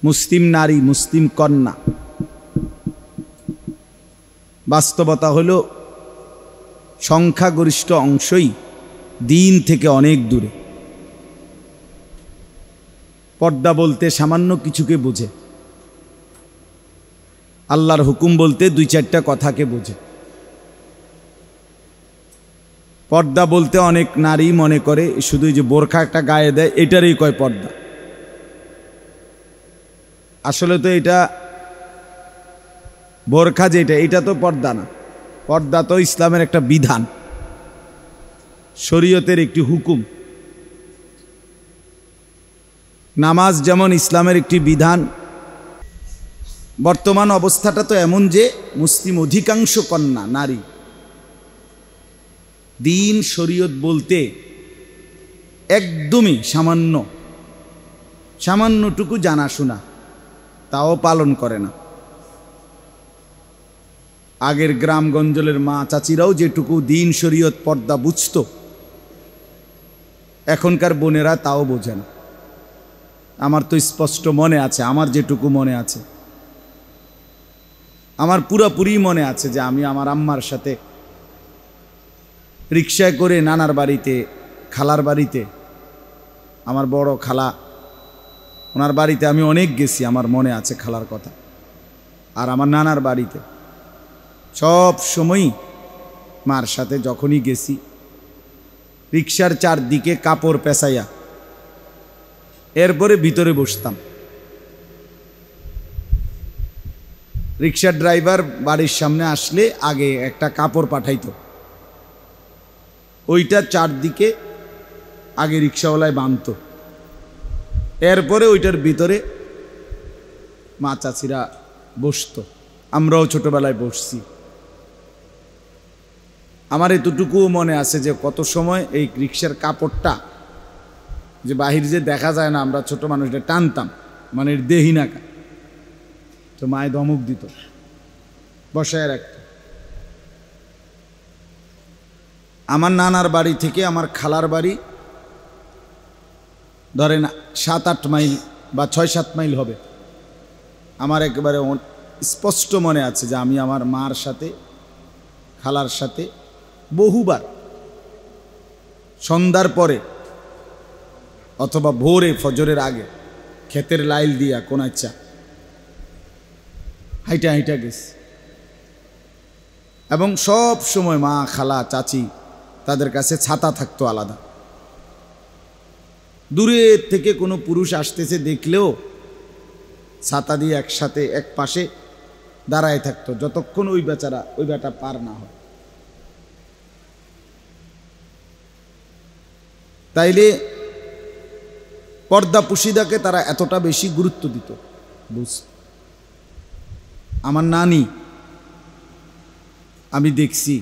মুসলিম নারী, মুসলিম কন্যা। বাস্তবতা হলো সংখ্যাগরিষ্ঠ অংশই দিন থেকে অনেক দূরে। পর্দা বলতে সামান্য কিছুকে বোঝে, আল্লাহর হুকুম বলতে দুই চারটা কথাকে বোঝে। পর্দা বলতে অনেক নারী মনে করে শুধু যে বোরখা একটা গায়ে দেয় এটারই কয় পর্দা। আসলে তো এটা বোরখা যেটা, এটা তো পর্দা না। পর্দা তো ইসলামের একটা বিধান, শরীয়তের একটি হুকুম। নামাজ যেমন ইসলামের একটি বিধান। বর্তমান অবস্থাটা তো এমন যে মুসলিম অধিকাংশ কন্যা নারী দিন শরীয়ত বলতে একদমই সামান্যটুকু জানাশোনা, তাও পালন করে না। আগের গ্রামগঞ্জের মা চাচিরাও যেটুকু দিন শরীয়ত পর্দা বুঝত, এখনকার বোনেরা তাও বোঝে না। আমার তো স্পষ্ট মনে আছে, আমার যেটুকু মনে আছে, আমার পুরোপুরি মনে আছে যে আমি আমার আম্মার সাথে রিকশায় করে নানার বাড়িতে, খালার বাড়িতে, আমার বড় খালা ওনার বাড়িতে আমি অনেক গেছি, আমার মনে আছে খালার কথা। আর আমার নানার বাড়িতে সব সময়ই মার সাথে যখনই গেছি রিকশার চারদিকে কাপড় পেঁচাইয়া এরপরে ভিতরে বসতাম। রিকশার ড্রাইভার বাড়ির সামনে আসলে আগে একটা কাপড় পাঠাইতো, ওইটা চারদিকে আগে রিকশাওয়ালায় বাঁধত, এরপরে ওইটার ভিতরে মা চাচিরা বসত। আমরাও ছোটবেলায় বসছি। আমার এতটুকুও মনে আছে যে কত সময় এই রিকশার কাপড়টা যে বাহির যে দেখা যায় না, আমরা ছোট মানুষটা টানতাম, মানে দেহি না, তো মায়ে ধমক দিত, বসায় রাখত। আমার নানার বাড়ি থেকে আমার খালার বাড়ি ধরেন 7-8 মাইল বা 6-7 মাইল হবে। আমার একেবারে স্পষ্ট মনে আছে যে আমি আমার মার সাথে খালার সাথে বহুবার সন্ধ্যার পরে অথবা ভোরে ফজরের আগে ক্ষেতের লাইল দিয়া কোনায় চা হাইটা হাইটা গেছে। এবং সব সময় মা, খালা, চাচি তাদের কাছে ছাতা থাকতো আলাদা। দূরে থেকে কোনো পুরুষ আসতেছে দেখলেও ছাতা দিয়ে একসাথে এক পাশে দাঁড়ায় থাকতো যতক্ষণ ওই বেটা পার না হয়। তাইলে পর্দা পুশিদাকে তারা এতটা বেশি গুরুত্ব দিত। আমার নানি আমি দেখছি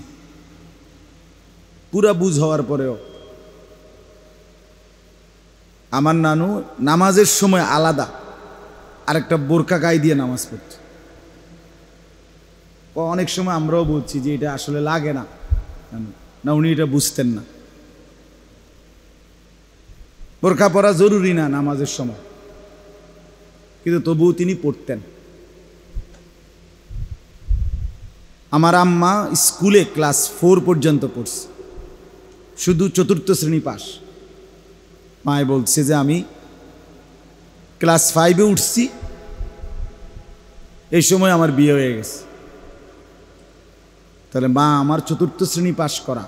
পুরা বুঝ হওয়ার পরেও আমার নানু নামাজের সময় আলাদা আরেকটা বোরকা গায়ে দিয়ে নামাজ পড়ত। অনেক সময় আমরাও বলছি যে এটা আসলে লাগে না, না উনি এটা বুঝতেন না। বোরকা পরা জরুরি না নামাজের সময়, কিন্তু তবুও তিনি পড়তেন। আমার আম্মা স্কুলে ক্লাস 4 পর্যন্ত পড়ছে, শুধু 4র্থ শ্রেণী পাস। মায়ে বলছে যে আমি ক্লাস 5-এ উঠছি, এই সময় আমার বিয়ে হয়ে গেছে। তাহলে মা আমার 4র্থ শ্রেণী পাস করা,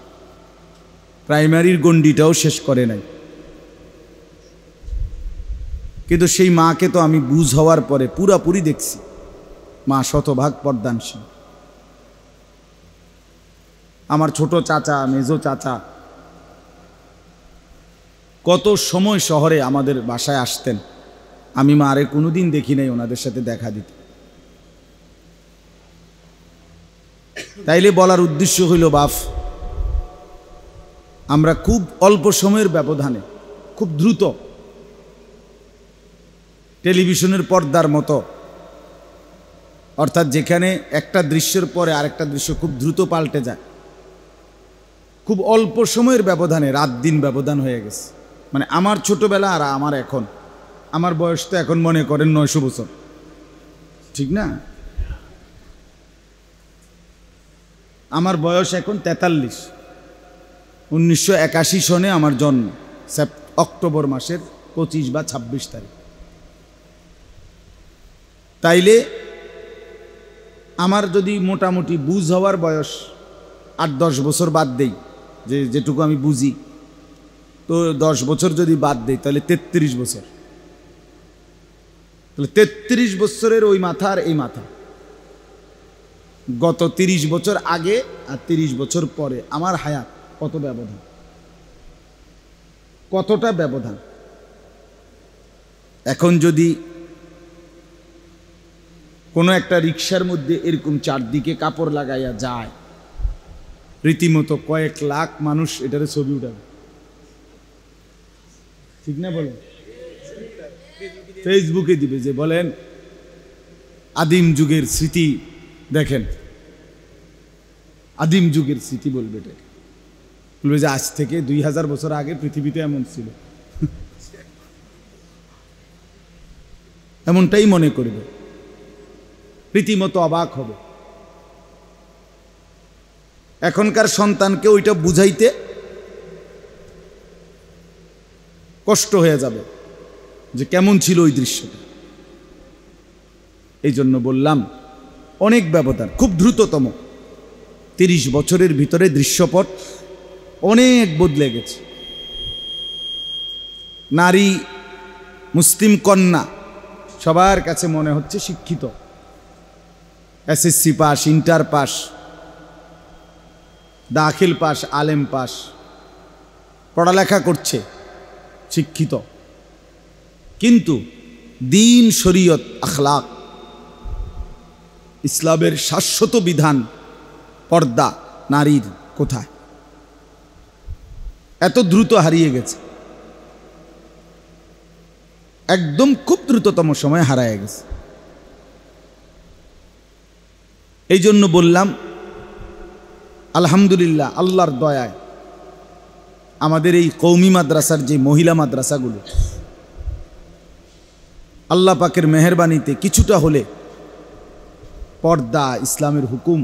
প্রাইমারির গণ্ডিটাও শেষ করে নাই। কিন্তু সেই মাকে তো আমি বুঝ হওয়ার পরে পুরাপুরি দেখছি, মা শতভাগ পর্দানশীল। আমার ছোট চাচা, মেজো চাচা কত সময় শহরে আমাদের বাসায় আসতেন, আমি মারে কোনোদিন দেখি নাই ওনাদের সাথে দেখা দিতে। তাইলে বলার উদ্দেশ্য হইল বাপ, আমরা খুব অল্প সময়ের ব্যবধানে খুব দ্রুত টেলিভিশনের পর্দার মতো, অর্থাৎ যেখানে একটা দৃশ্যের পরে আরেকটা দৃশ্য খুব দ্রুত পাল্টে যায়, খুব অল্প সময়ের ব্যবধানে রাত দিন ব্যবধান হয়ে গেছে। মানে আমার ছোটবেলা আর আমার এখন আমার বয়স তো এখন মনে করেন 900 বছর, ঠিক না? আমার বয়স এখন 43। 1981 সনে আমার জন্ম, অক্টোবর মাসের 25 বা 26 তারিখ। তাইলে আমার যদি মোটামুটি বুঝ হওয়ার বয়স 8-10 বছর বাদ দেই, যেটুকু আমি বুঝি, তো 10 বছর যদি বাদ দেই তাহলে 33 বছর। তাহলে 33 বছরের ওই মাথা আর এই মাথা, গত 30 বছর আগে আর 30 বছর পরে আমার হায়াত কত ব্যবধান, কতটা ব্যবধান। এখন যদি কোনো একটা রিক্সার মধ্যে এরকম চারদিকে কাপড় লাগাইয়া যায়, রীতিমতো কয়েক লাখ মানুষ এটারে ছবি উঠাবে, ঠিক না? বলেন, ফেসবুকে দিবে যে বলেন আদিম যুগের স্মৃতি দেখেন, আদিম যুগের স্মৃতি বলবে, এটাকে বলবে যে আজ থেকে 2000 বছর আগে পৃথিবীতে এমন ছিল, এমনটাই মনে করবে, রীতিমতো অবাক হবে। এখনকার সন্তানকে ওইটা বুঝাইতে কষ্ট হয়ে যাবে যে কেমন ছিল ওই দৃশ্যটা। এই জন্য বললাম অনেক ব্যবধান, খুব দ্রুততম 30 বছরের ভিতরে দৃশ্যপট অনেক বদলে গেছে। নারী, মুসলিম কন্যা সবার কাছে মনে হচ্ছে শিক্ষিত, এসএসসি পাস, ইন্টার পাস, দাখিল পাস, আলেম পাস, পড়ালেখা করছে, শিক্ষিত, কিন্তু দিন, শরীয়ত, আখলাক, ইসলামের শাশ্বত বিধান, পর্দা নারীর কোথায়? এত দ্রুত হারিয়ে গেছে, একদম খুব দ্রুততম সময় হারায় গেছে। এই জন্য বললাম আলহামদুলিল্লাহ, আল্লাহর দয়ায় আমাদের এই কওমি মাদ্রাসার যে মহিলা মাদ্রাসাগুলো, আল্লাহ পাকের মেহেরবানিতে কিছুটা হলে পর্দা, ইসলামের হুকুম,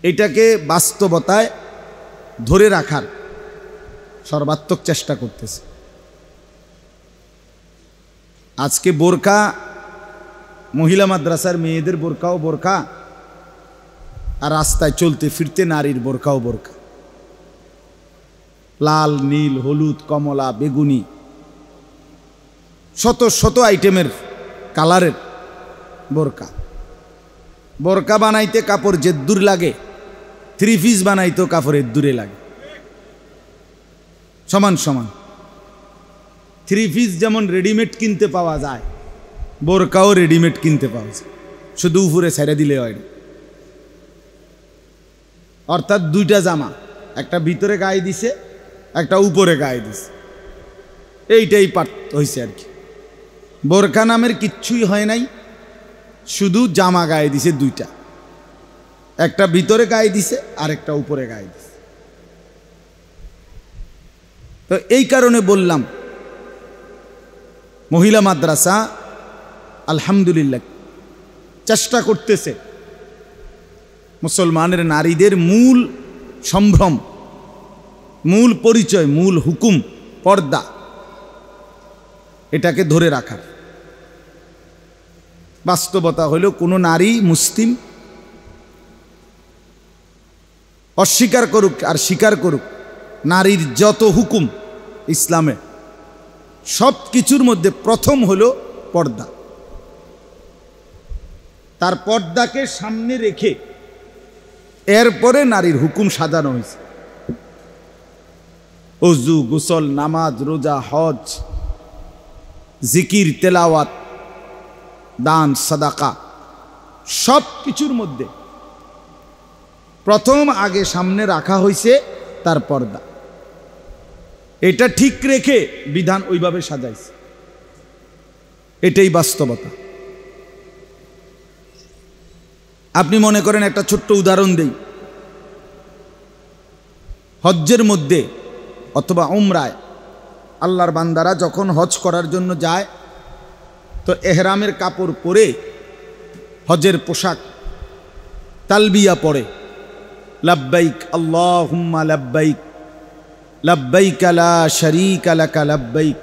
এটাকে বাস্তবতায় ধরে রাখার সর্বাত্মক চেষ্টা করতেছে। আজকে বোরকা, মহিলা মাদ্রাসার মেয়েদের বোরকাও বোরকা, আর রাস্তায় চলতে ফিরতে নারীর বোরকাও বোরকা, লাল, নীল, হলুদ, কমলা, বেগুনি, শত শত আইটেমের কালারের বোরকা। বোরকা বানাইতে কাপড় যেদ্দুর লাগে, 3 পিস বানাইতেও কাপড় এদ্দুরে লাগে, সমান সমান। 3 পিস যেমন রেডিমেড কিনতে পাওয়া যায়, বোরকাও রেডিমেড কিনতে পাওয়া যায়, শুধু উপরে ছেড়ে দিলে হয়। অর্থাৎ 2টা জামা, একটা ভিতরে গায়ে দিছে, একটা উপরে গায়ে দিছে, এইটাই পার্থক্য হয়েছে আর কি। বোরকা নামের কিচ্ছুই হয় নাই, শুধু জামা গায়ে দিছে 2টা, একটা ভিতরে গায়ে দিছে আর একটা উপরে গায়ে দিছে। তো এই কারণে বললাম মহিলা মাদ্রাসা আলহামদুলিল্লাহ চেষ্টা করতেছে মুসলমানের নারীদের মূল সম্ভ্রম, মূল পরিচয়, মূল হুকুম পর্দা, এটাকে ধরে রাখার। বাস্তবতা হলো কোনো নারী মুসলিম অস্বীকার করুক আর স্বীকার করুক, নারীর যত হুকুম ইসলামে, সব কিছুর মধ্যে প্রথম হলো পর্দা। তার পর্দাকে সামনে রেখে এরপরে নারীর হুকুম সাজানো হয়েছে। ওযু, গোসল, নামাজ, রোজা, হজ, জিকির, তেলাওয়াত, দান, সাদাকা, সব কিছুর মধ্যে প্রথম আগে সামনে রাখা হয়েছে তার পর্দা। এটা ঠিক রেখে বিধান ওইভাবে সাজাইছে, এটাই বাস্তবতা। আপনি মনে করেন, একটা ছোট্ট উদাহরণ দেই, হজ্জের মধ্যে অথবা উমরায় আল্লাহর বান্দারা যখন হজ করার জন্য যায় তো এহরামের কাপড় পরে হজের পোশাক তালবিয়া পড়ে, লাব্বাইক আল্লাহুম্মা লাব্বাইক লাব্বাইক লা শারীকা লাকা লাব্বাইক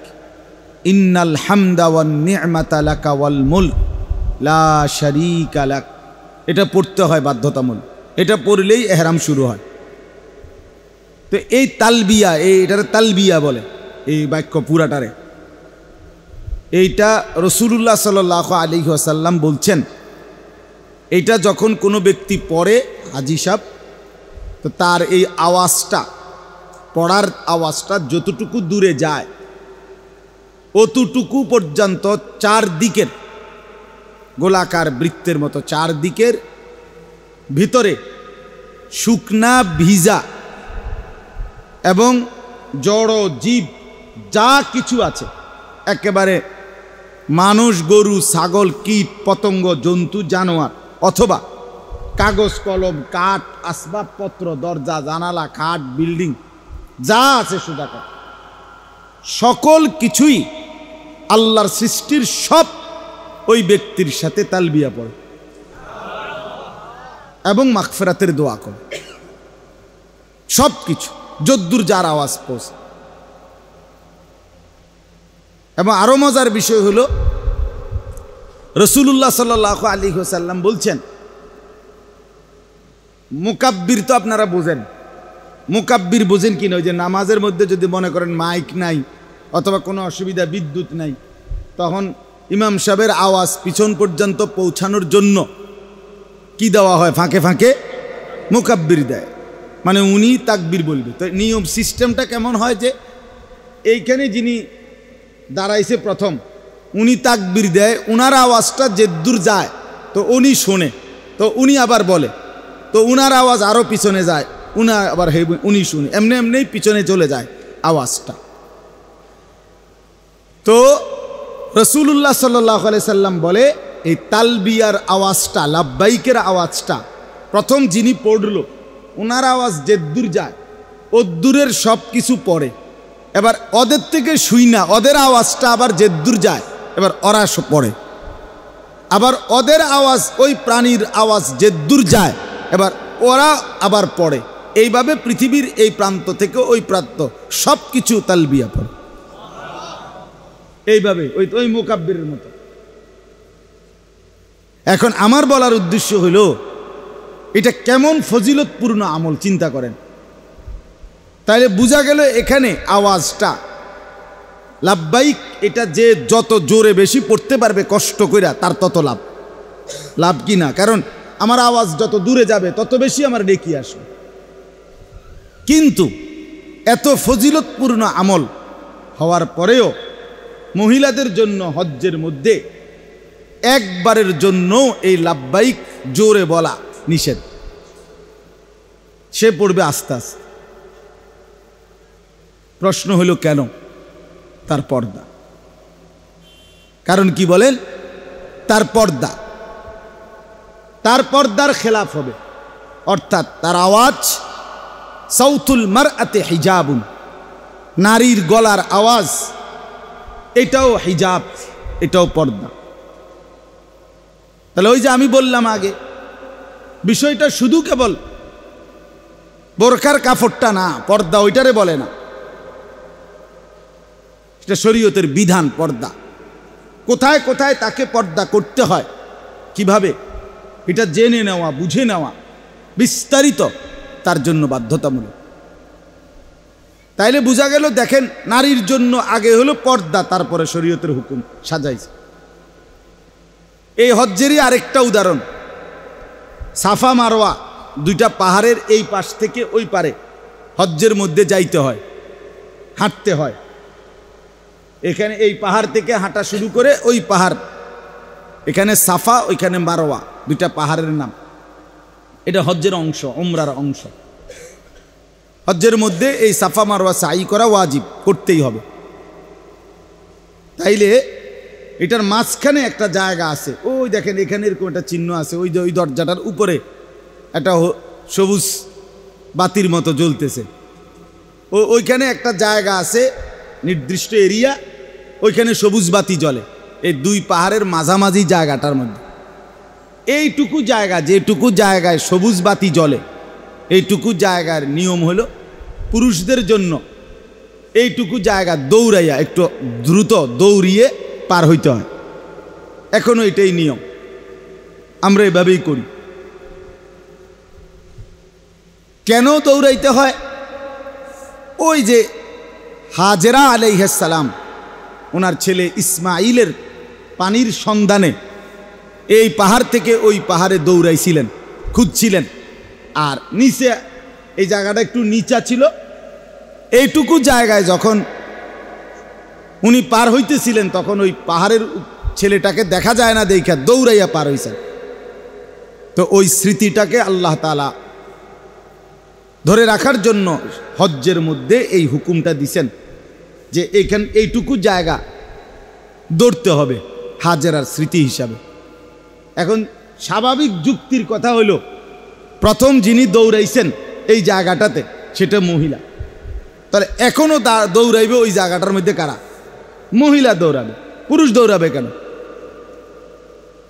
ইন্নাল হামদা ওয়ান নি'মাতা লাকা ওয়াল মুলক লা শারীকা লাক। এটা পড়তে হয় বাধ্যতামূলক, এটা পড়লেই এহরাম শুরু হয়। তো এই তালবিয়া, এটারে তালবিয়া বলে, এই বাক্য পুরাটারে। এইটা রাসূলুল্লাহ সাল্লাল্লাহু আলাইহি ওয়াসাল্লাম বলছেন, এইটা যখন কোনো ব্যক্তি পড়ে হাজী সাহেব, তো তার এই আওয়াজটা, পড়ার আওয়াজটা যতটুকু দূরে যায় অতটুকু পর্যন্ত চারদিকের গোলাকার বৃত্তের মতো চারদিকের ভিতরে শুকনা ভিজা এবং জড় জীব যা কিছু আছে, একেবারে মানুষ, গরু, ছাগল, কীট পতঙ্গ, জন্তু, জানোয়ার অথবা কাগজ কলম, কাঠ, আসবাবপত্র, দরজা জানালা, খাট, বিল্ডিং যা আছে সুদাকার সকল কিছুই আল্লাহর সৃষ্টির সব ওই ব্যক্তির সাথে তালবিয়া পড়ে এবং মাগফিরাতের দোয়া করে। সব কিছু যদ্দুর যার আওয়াজ পৌঁছে। এবং আরো মজার বিষয় হলো রাসূলুল্লাহ সাল্লাল্লাহু আলাইহি ওয়াসাল্লাম বলছেন, মুকাব্বির তো আপনারা বোঝেন, মুকাব্বির বোঝেন কিনা? ওই যে নামাজের মধ্যে যদি মনে করেন মাইক নাই অথবা কোনো অসুবিধা, বিদ্যুৎ নাই, তখন ইমাম সাহেবের আওয়াজ পিছন পর্যন্ত পৌঁছানোর জন্য কি দেওয়া হয়? ফাঁকে ফাঁকে মুকাব্বির দেয়, মানে উনি তাকবীর বলবে। তো নিয়ম সিস্টেমটা কেমন হয় যে এইখানে যিনি দাঁড়াইছে প্রথম, উনি তাকবীর দেয়, উনার আওয়াজটা যেদূর যায় তো উনি শোনে, তো উনি আবার বলে, তো উনার আওয়াজ আরও পিছনে যায়, আবার উনি শুনে, এমনি এমনি পিছনে চলে যায় আওয়াজটা। তো রাসূলুল্লাহ সাল্লাল্লাহু আলাইহি সাল্লাম বলে, এই তালবিয়ার আওয়াজটা, লাব্বাইকের আওয়াজটা প্রথম যিনি পড়ল, ওনার আওয়াজ যেদূর যায় ওদূরের সব কিছু পড়ে। এবার ওদের থেকে শুই না, ওদের আওয়াজটা আবার যেদূর যায় এবার ওরা পড়ে, আবার ওদের আওয়াজ, ওই প্রাণীর আওয়াজ যেদূর যায় এবার ওরা আবার পড়ে। এইভাবে পৃথিবীর এই প্রান্ত থেকে ওই প্রান্ত সব কিছু তালবিয়া পড়ে, এইভাবে ওই মুকাব্বিরের মতো। এখন আমার বলার উদ্দেশ্য হলো, এটা কেমন ফজিলতপূর্ণ আমল চিন্তা করেন। তাইলে বোঝা গেল এখানে আওয়াজটা লাব্বাইক, এটা যে যত জোরে বেশি পড়তে পারবে কষ্ট কইরা তার তত লাভ। লাভ কি না? কারণ আমার আওয়াজ যত দূরে যাবে তত বেশি আমার নেকি আসবে। কিন্তু এত ফজিলতপূর্ণ আমল হওয়ার পরেও মহিলাদের জন্য হজ্জের মধ্যে একবারের জন্য এই লাব্বাইক জোরে বলা নিষেধ। সে পড়বে আস্তে আস্তে। প্রশ্ন হলো কেন? তার পর্দা। কারণ কি বলেন? তার পর্দা, তার পর্দার খেলাফ হবে, অর্থাৎ তার আওয়াজ, সাউতুল মারআতি হিজাবুন, নারীর গলার আওয়াজ, এটাও হিজাব, এটাও পর্দা। তাহলে ওই যে আমি বললাম আগে, বিষয়টা শুধু কেবল বোরখার কাপড়টা না, পর্দা ওইটারে বলে না, এটা শরীয়তের বিধান। পর্দা কোথায় কোথায় তাকে পর্দা করতে হয়, কিভাবে, এটা জেনে নেওয়া, বুঝে নেওয়া বিস্তারিত তার জন্য বাধ্যতামূলক। তাইলে বোঝা গেল, দেখেন, নারীর জন্য আগে হলো পর্দা, তারপরে শরীয়তের হুকুম সাজাইছে। এই হজ্জেরই আরেকটা উদাহরণ, সাফা মারওয়া দুইটা পাহাড়ের এই পাশ থেকে ওই পারে হজ্জের মধ্যে যাইতে হয়, হাঁটতে হয়। এখানে এই পাহাড় থেকে হাঁটা শুরু করে ওই পাহাড়, এখানে সাফা, ওইখানে মারওয়া, দুইটা পাহাড়ের নাম। এটা হজ্জের অংশ, উমরার অংশ। হজ্জের মধ্যে এই সাফা মারওয়া সাই করা ওয়াজিব, করতেই হবে। তাইলে এটার মাঝখানে একটা জায়গা আছে, ওই দেখেন এখানে এরকম একটা চিহ্ন আছে, ওই যে ওই দরজাটার উপরে একটা সবুজ বাতির মতো জ্বলতেছে, ওইখানে একটা জায়গা আছে, নির্দিষ্ট এরিয়া, ওইখানে সবুজ বাতি জ্বলে। এই দুই পাহাড়ের মাঝামাঝি জায়গাটার মধ্যে এইটুকু জায়গা, যেটুকু জায়গায় সবুজ বাতি জ্বলে, এইটুকু জায়গার নিয়ম হলো পুরুষদের জন্য এইটুকু জায়গা দৌড়াইয়া একটু দ্রুত দৌড়িয়ে পার হইতে হয়। এখনো এটাই নিয়ম, আমরা এভাবেই করি। কেন দৌড়াইতে হয়? ওই যে হাজেরা আলাইহিস সালাম ওনার ছেলে ইসমাইলের পানির সন্ধানে এই পাহাড় থেকে ওই পাহাড়ে দৌড়াইছিলেন, খুঁজছিলেন। আর নিচে এই জায়গাটা একটু নিচা ছিল, এইটুকু জায়গায় যখন উনি পার হইতেছিলেন তখন ওই পাহাড়ের ছেলেটাকে দেখা যায় না, দেখা দৌড়াইয়া পার হইছেন। তো ওই স্মৃতিটাকে আল্লাহ তাআলা ধরে রাখার জন্য হজ্জের মধ্যে এই হুকুমটা দিছেন যে এইটুকু জায়গা দৌড়তে হবে হাজেরার স্মৃতি হিসাবে। এখন স্বাভাবিক যুক্তির কথা হলো, প্রথম যিনি দৌড়াইছেন এই জায়গাটাতে সেটা মহিলা, তাহলে এখনো দৌড়াইবে ওই জায়গাটার মধ্যে কারা? মহিলা দৌড়াবে। পুরুষ দৌড়াবে কেন?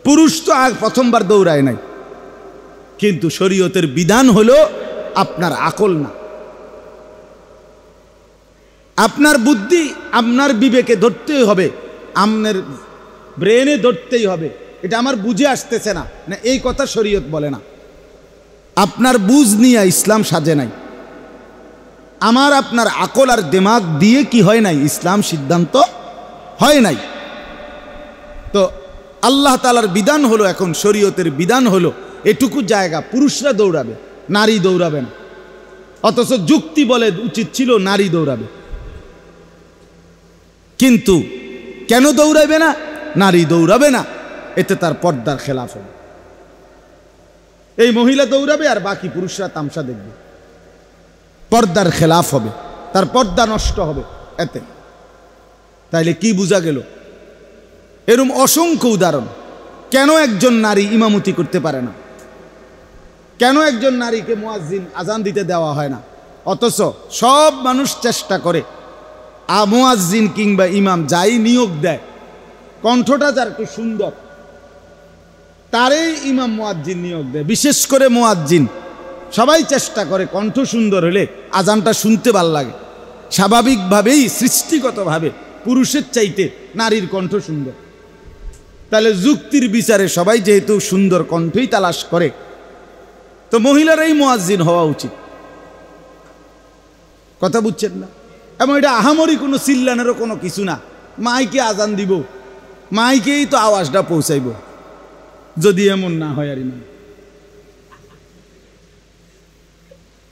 পুরুষ তো আজ প্রথমবার দৌড়ায় নাই। কিন্তু শরীয়তের বিধান হলো আপনার আকল না, আপনার বুদ্ধি, আপনার বিবেকে ধরতেই হবে, আপনার ব্রেনে ধরতেই হবে। এটা আমার বুঝে আসতেছে না, না এই কথা শরীয়ত বলে না। আপনার বুঝ নিয়ে ইসলাম সাজে নাই। আমার আপনার আকল আর দিমাগ দিয়ে কি হয় নাই, ইসলাম সিদ্ধান্ত হয় নাই। তো আল্লাহ তাআলার বিধান হলো, এখন শরীয়তের বিধান হলো এটুকু জায়গা পুরুষরা দৌড়াবে, নারী দৌড়াবে না। অথচ যুক্তি বলে উচিত ছিল নারী দৌড়াবে। কিন্তু কেন দৌড়াবে না? নারী দৌড়াবে না, এতে তার পর্দার খেলাফ হবে। এই মহিলা দৌড়াবে আর বাকি পুরুষরা তামসা দেখবে, পর্দার খেলাফ হবে, তার পর্দা নষ্ট হবে এতে। তাইলে কি বোঝা গেল? এরকম অসংখ্য উদাহরণ। কেন একজন নারী ইমামতি করতে পারে না? কেন একজন নারীকে মুয়াজ্জিন আজান দিতে দেওয়া হয় না? অথচ সব মানুষ চেষ্টা করে মুয়াজ্জিন কিংবা ইমাম যাই নিয়োগ দেয়, কণ্ঠটা যার একটু সুন্দর তারই ইমাম মুয়াজ্জিন নিয়োগ দেয়। বিশেষ করে মুয়াজ্জিন সবাই চেষ্টা করে কণ্ঠ সুন্দর হলে আজানটা শুনতে ভাল লাগে। স্বাভাবিকভাবেই সৃষ্টিগতভাবে পুরুষের চাইতে নারীর কণ্ঠ সুন্দর। তাহলে যুক্তির বিচারে সবাই যেহেতু সুন্দর কণ্ঠই তালাশ করে, তো মহিলারাই মুয়াজ্জিন হওয়া উচিত। কথা বুঝছেন না? এবং এটা আহামরি কোনো চিল্লানেরও কোনো কিছু না। মাইকে আজান দিব, মাইকেই তো আওয়াজটা পৌঁছাইব, যদি এমন না হয় আর ইমান।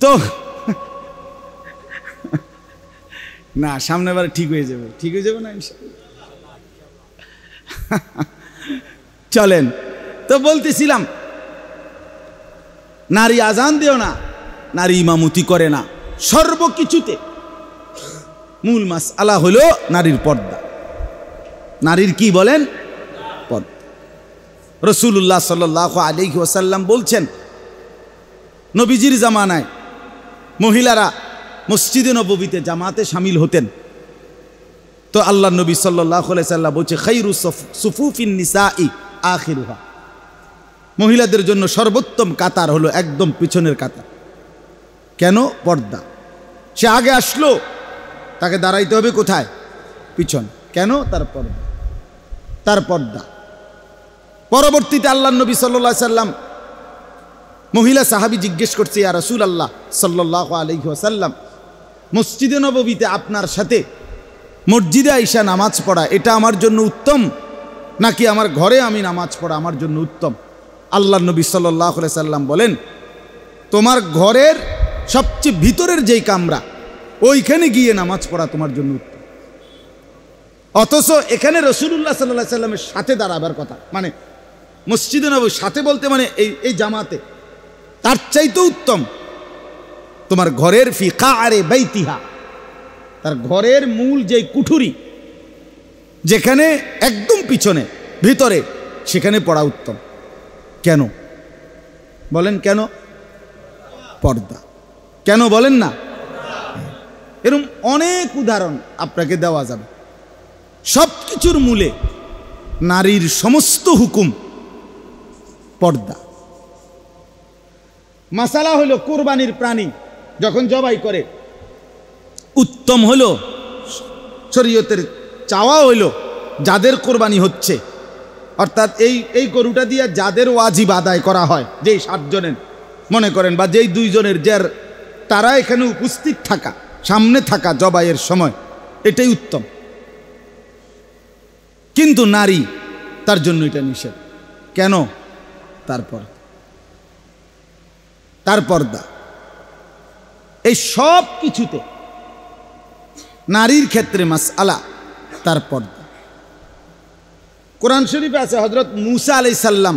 তো না, সামনেবার ঠিক হয়ে যাবে, ঠিক হয়ে যাবে না ইনশাআল্লাহ। চলেন, তো বলতেছিলাম নারী আজান দিও না, নারী ইমামতি করে না। সর্বকিছুতে মূল মাসআলা হলো নারীর পর্দা। নারীর কি বলেন? পর্দা। রাসূলুল্লাহ সাল্লাল্লাহু আলাইহি ওয়াসাল্লাম বলছেন, নবীজির জামানায় মহিলারা মসজিদে নববীতে জামাতে শামিল হতেন। তো আল্লাহ নবী সাল্লাল্লাহু আলাইহি ওয়াসাল্লাম বলছে, খায়রু সুফুফিন নিসাই আখিরুহা, মহিলাদের জন্য সর্বোত্তম কাতার হলো একদম পিছনের কাতার। কেন? পর্দা। সে আগে আসলো, তাকে দাঁড়াইতে হবে কোথায়? পিছন। কেন? তার পর্দা, তার পর্দা। পরবর্তীতে আল্লাহ নবী সাল্লাল্লাহু আলাইহি ওয়াসাল্লাম মহিলা সাহাবী জিজ্ঞেস করছে, ইয়া রাসূলুল্লাহ সাল্লাল্লাহু আলাইহি ওয়াসাল্লাম, মসজিদে নববীতে আপনার সাথে মসজিদে আইসা নামাজ পড়া এটা আমার জন্য উত্তম, নাকি আমার ঘরে আমি নামাজ পড়া আমার জন্য উত্তম? আল্লাহ নবী সাল্লাল্লাহু আলাইহি ওয়াসাল্লাম বলেন, তোমার ঘরের সবচেয়ে ভিতরের যেই কামরা, ওইখানে গিয়ে নামাজ পড়া তোমার জন্য উত্তম। অথচ এখানে রাসূলুল্লাহ সাল্লাল্লাহু আলাইহি ওয়াসাল্লামের সাথে দাঁড়াবার কথা, মানে মসজিদে নববী সাথে বলতে মানে এই জামাতে, তার চাইতে উত্তম তোমার ঘরের ফি কাআরে বাইতিহা, তার ঘরের মূল যেই কুঠুরি, যেখানে একদম পিছনে ভিতরে, সেখানে পড়া উত্তম। কেন বলেন? কেন? পর্দা। কেন বলেন না? এরকম অনেক উদাহরণ আপনাকে দেওয়া যাবে। সব কিছুর মূলে নারীর সমস্ত হুকুম পর্দা। মাসালা হলো কোরবানির প্রাণী যখন জবাই করে, উত্তম হলো শরীয়তের চাওয়া হইল যাদের কোরবানি হচ্ছে, অর্থাৎ এই গরুটা দিয়ে যাদের ওয়াজিব আদায় করা হয়, যেই 7 জনের মনে করেন বা যেই 2 জনের যার তারা এখানে উপস্থিত থাকা, সামনে থাকা জবাইয়ের সময়, এটাই উত্তম। কিন্তু নারী, তার জন্য এটা নিষেধ। কেন? তার পর্দা। এই সব কিছুতে নারীর ক্ষেত্রে মাসআলা তার পর্দা। কোরআন শরীফে আছে হযরত মূসা আলাইহিস সালাম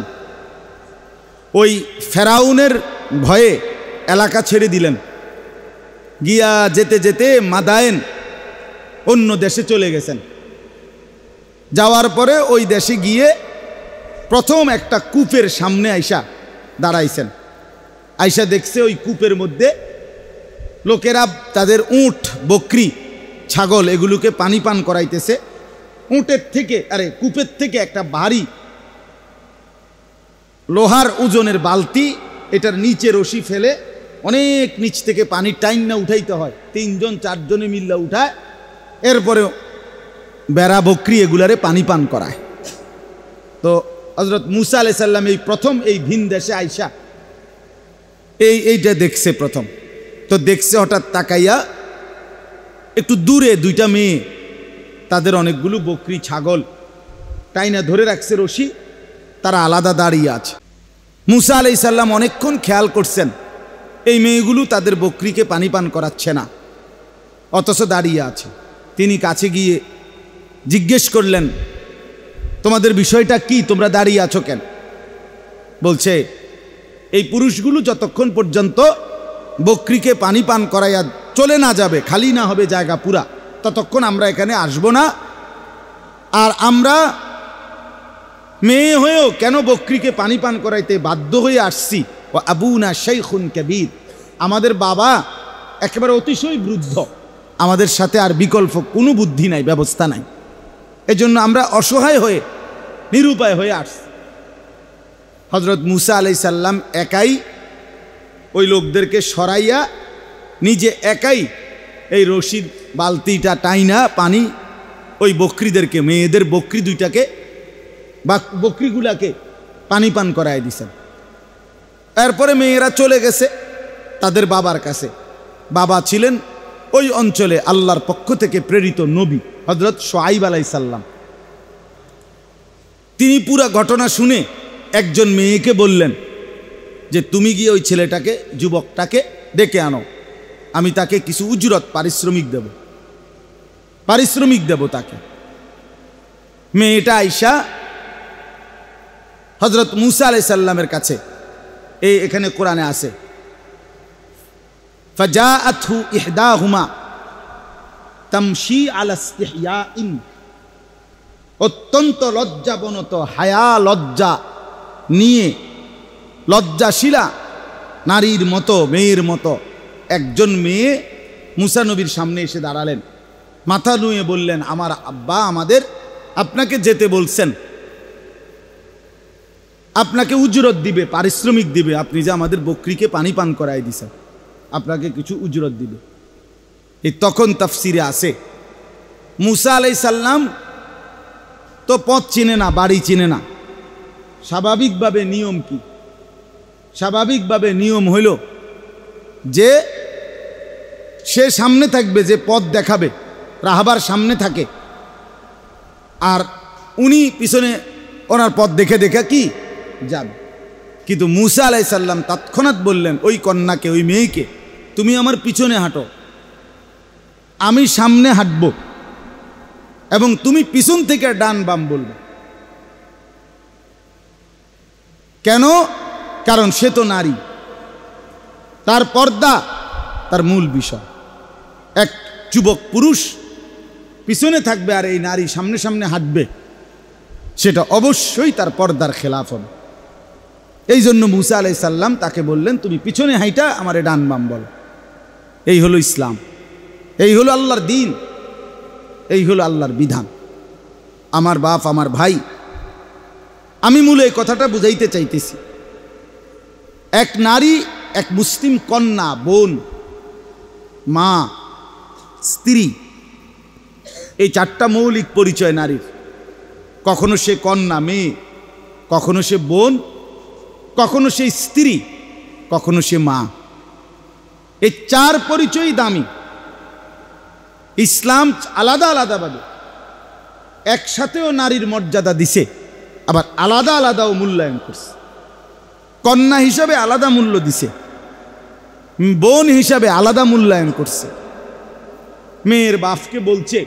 ওই ফেরাউনের ভয়ে এলাকা ছেড়ে দিলেন, গিয়া যেতে যেতে মাদায়েন অন্য দেশে চলে গেছেন। যাওয়ার পরে ওই দেশে গিয়ে প্রথম একটা কূপের সামনে আইসা দাঁড়াইছেন। আইসা দেখছে ওই কূপের মধ্যে লোকেরা তাদের উট, বকরি, ছাগল এগুলোকে পানি পান করাইতেছে। কূপের থেকে একটা ভারী লোহার ওজনের বালতি, এটার নিচে রশি ফেলে অনেক নিচ থেকে পানি টাইন না উঠাইতে হয়, 3 জন 4 জনে মিল্লা উঠায়, এরপরে বেড়া, বকরি এগুলারে পানি পান করায়। তো হযরত মূসা আলাইহিস সালাম এই প্রথম এই ভিন দেশে আইসা এইটা দেখছে প্রথম। তো দেখছে, হঠাৎ তাকাইয়া একটু দূরে 2টা মেয়ে, তাদের অনেকগুলো বকরি, ছাগল টাইনা ধরে রাখছে রশি, তারা আলাদা দাঁড়িয়ে আছে। মূসা আলাইহিস সালাম অনেকক্ষণ খেয়াল করছেন এই মেয়েগুলো তাদের বকরিকে পানি পান করাচ্ছে না, অথচ দাঁড়িয়ে আছে। তিনি কাছে গিয়ে জিজ্ঞেস করলেন, তোমাদের বিষয়টা কি, তোমরা দাঁড়িয়ে আছো কেন? বলছে, এই পুরুষগুলো যতক্ষণ পর্যন্ত বকরিকে পানি পান করাইয়া চলে না যাবে, খালি না হবে জায়গা পুরা, ততক্ষণ আমরা এখানে আসবো না। আর আমরা মেয়ে হয়েও কেন বকরিকে পানি পান করাইতে বাধ্য হয়ে আসছি? ও আবুনা শাইখুন কাবীর, আমাদের বাবা একেবারে অতিশয় বৃদ্ধ, আমাদের সাথে আর বিকল্প কোনো বুদ্ধি নাই, ব্যবস্থা নাই, এজন্য আমরা অসহায় হয়ে নিরুপায় হয়ে আসছি। হযরত মূসা আলাইহিস সালাম একাই ওই লোকদেরকে সরাইয়া নিজে একাই এই রশিদ বালতিটা টাইনা পানি ওই বকরিদেরকে, মেয়েদের বকরি 2টাকে বা বকরিগুলাকে পানি পান করায় দিছেন। এরপরে মেয়েরা চলে গেছে তাদের বাবার কাছে। বাবা ছিলেন ওই অঞ্চলে আল্লাহর পক্ষ থেকে প্রেরিত নবী হযরত শুআয়ব আলাইহিস সালাম। তিনি পুরা ঘটনা শুনে একজন মেয়েকে বললেন যে, তুমি গিয়ে ওই ছেলেটাকে, যুবকটাকে ডেকে আনো, আমি তাকে কিছু উজরত, পারিশ্রমিক দেব তাকে। মেয়েটা আইসা হযরত মূসা আলাইহিস সালামের কাছে, এখানে কোরআনে আছে, ফাজাআতহু ইহদাহুমা তামশি আলা ইসতিহয়াইন, অত্যন্ত লজ্জাবনত, হায়া লজ্জা নিয়ে, লজ্জাশীলা নারীর মতো, মেয়ের মতো একজন মেয়ে মূসা নবীর সামনে এসে দাঁড়ালেন। মাথা নুয়ে বললেন, আমার আব্বা আমাদের আপনাকে যেতে বলছেন, আপনাকে উজরত দিবে, পারিশ্রমিক দিবে, আপনি যে আমাদের বকরিকে পানি পান করাই দিছেন, আপনাকে কিছু উজরত দিবে। এই তখন তাফসিরে আছে, মূসা আলাইহিস সালাম তো পথ চিনে না, বাড়ি চিনে না। স্বাভাবিকভাবে নিয়ম কি? স্বাভাবিকভাবে নিয়ম হইল যে সে সামনে থাকবে, যে পথ দেখাবে, রাহাবার সামনে থাকে, আর উনি পিছনে ওনার পথ দেখে দেখে কি যাবে। কিন্তু মূসা আলাইহিস সালাম তৎক্ষণাৎ বললেন ওই কন্যাকে, ওই মেয়েকে, তুমি আমার পিছনে হাঁটো, আমি সামনে হাঁটব, এবং তুমি পিছন থেকে ডান বাম বলবে। কেন? কারণ সে তো নারী, তার পর্দা তার মূল বিষয়। এক যুবক পুরুষ পিছনে থাকবে আর এই নারী সামনে সামনে হাঁটবে, সেটা অবশ্যই তার পর্দার খেলাফ হবে। এই জন্য মূসা আলাইহিস সালাম তাকে বললেন, তুমি পিছনে হাইটা আমারে ডান বাম বলো। এই হলো ইসলাম। এই হলো আল্লাহর দিন, এই হলো আল্লাহর বিধান। আমার বাপ, আমার ভাই, আমি মূলে এই কথাটা বুঝাইতে চাইতেছি। এক নারী, এক মুসলিম কন্যা, বোন, মা, স্ত্রী, এই চারটা মৌলিক পরিচয় নারীর। কখনো সে কন্যা, মেয়ে, কখনো সে বোন, কখনো সে স্ত্রী, কখনো সে মা। এই চার পরিচয় দামি। ইসলাম আলাদা আলাদাভাবে একসাথেও নারীর মর্যাদা দিছে, আবার আলাদা আলাদাও মূল্যায়ন করছে। কন্যা হিসাবে আলাদা মূল্য দিছে, বোন হিসাবে আলাদা মূল্যায়ন করছে। মেয়ের বাপকে বলছে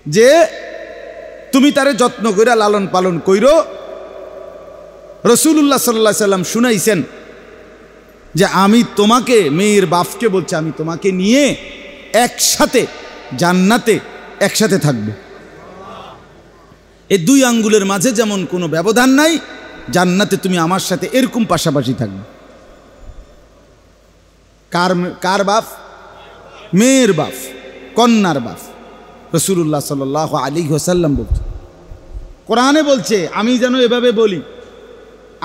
যে তুমি তারে যত্ন করে লালন পালন কইরো। রাসূলুল্লাহ সাল্লাল্লাহু আলাইহি সাল্লাম শুনাইছেন যে আমি তোমাকে, মেয়ের বাপকে বলছে, আমি তোমাকে নিয়ে একসাথে জান্নাতে একসাথে থাকবো। এই দুই আঙ্গুলের মাঝে যেমন কোনো ব্যবধান নাই, জান্নাতে তুমি আমার সাথে এরকম পাশাপাশি থাকবে। কার বাপ? মেয়ের বাপ, কন্যার বাপ। রাসূলুল্লাহ সাল্লাল্লাহু আলাইহি ওয়াসাল্লাম বলছে, কোরআনে বলছে, আমি যেন এভাবে বলি,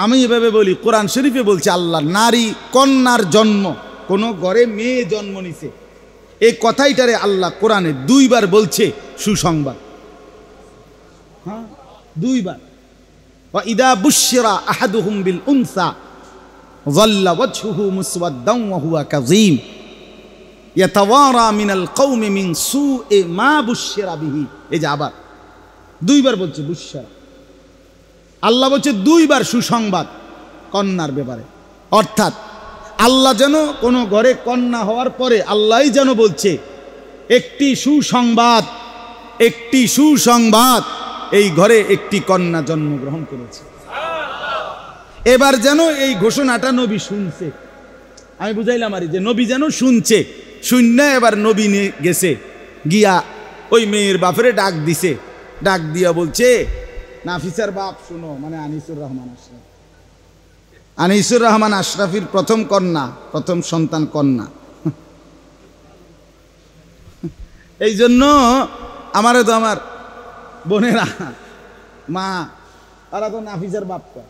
আমি এভাবে বলি, কোরআন শরীফে বলছে আল্লাহ নারী কন্যার জন্ম, কোন ঘরে মেয়ে জন্ম নিছে, এই কথাইটারে আল্লাহ কোরআনে দুইবার বলছে সুসংবাদ। হ্যাঁ, দুইবার। ওয়া ইদা বুশিরা আহাদুহুম বিল উনসা যাল্লা ওয়াজহুহু মুসওয়াদ্দান ওয়া হুয়া কাযীম ইয়াতাওয়ারা মিনাল কওমি মিন সুই মা বুশিরা বিহি। এই যে আবার দুইবার বলছে বুশিরা। আল্লাহ বলছে দুইবার সুসংবাদ কন্যার ব্যাপারে। অর্থাৎ আল্লাহ যেন কোনো ঘরে কন্যা হওয়ার পরে আল্লাহই যেন বলছে একটি সুসংবাদ, একটি সুসংবাদ, এই ঘরে একটি কন্যা জন্মগ্রহণ করেছে। এবার যেন এই ঘোষণাটা নবী শুনছে। আমি বুঝাইলাম আর যে নবী যেন শুনছে, শুননা এবার নবী নিয়ে গেছে, গিয়া ওই মেয়ের বাপরে ডাক দিছে। ডাক দিয়া বলছে, নাফিসার বাপ শোনো, মানে আনিসুর রহমান আশরাফ। আনিসুর রহমান আশরাফির প্রথম কন্যা, প্রথম সন্তান কন্যা। এই জন্য আমারও তো আমার বোনেরা, মা, তারা তো নাফিসার বাপ কয়,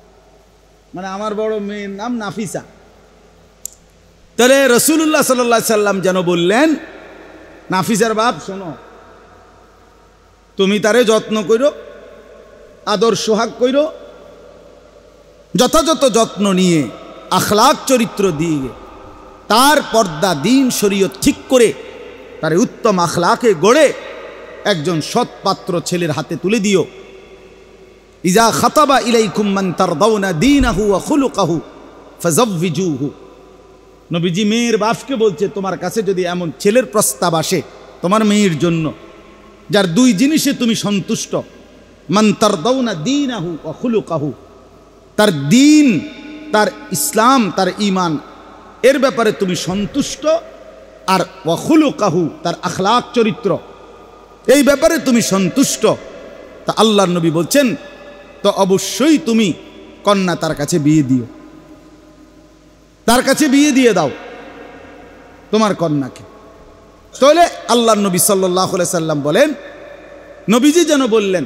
মানে আমার বড় মেয়ের নাম নাফিসা। তাহলে রাসূলুল্লাহ সাল্লাল্লাহু আলাইহি সাল্লাম যেন বললেন, নাফিসার বাপ শোনো, তুমি তারে যত্ন করো, আদর সোহাগ কইরো, যথাযথ যত্ন নিয়ে আখলাক চরিত্র দিয়ে তার পর্দা দিন শরীয়ত ঠিক করে তার উত্তম আখলাকে গড়ে একজন সৎ পাত্র ছেলের হাতে তুলে দিও। ইজা খাতাবা ইলাইকুম মান তারদাউনা দীনাহু ওয়া খুলুকাহু ফাযাওয়িজুহু। নবীজি মেয়ের বাপকে বলছে, তোমার কাছে যদি এমন ছেলের প্রস্তাব আসে তোমার মেয়ের জন্য, যার দুই জিনিসে তুমি সন্তুষ্ট, মান তারদাউনা দীনাহু ওয়া খুলুকাহু, তার দিন, তার ইসলাম, তার ঈমান, এর ব্যাপারে তুমি সন্তুষ্ট, আর ওয়া খুলুকাহু, তার আখলাক চরিত্র, এই ব্যাপারে তুমি সন্তুষ্ট, তা আল্লাহর নবী বলছেন তো অবশ্যই তুমি কন্যা তার কাছে বিয়ে দিও, তার কাছে বিয়ে দিয়ে দাও তোমার কন্যাকে। তাহলে আল্লাহর নবী সাল্লাল্লাহু আলাইহি সাল্লাম বলেন, নবীজি যেন বললেন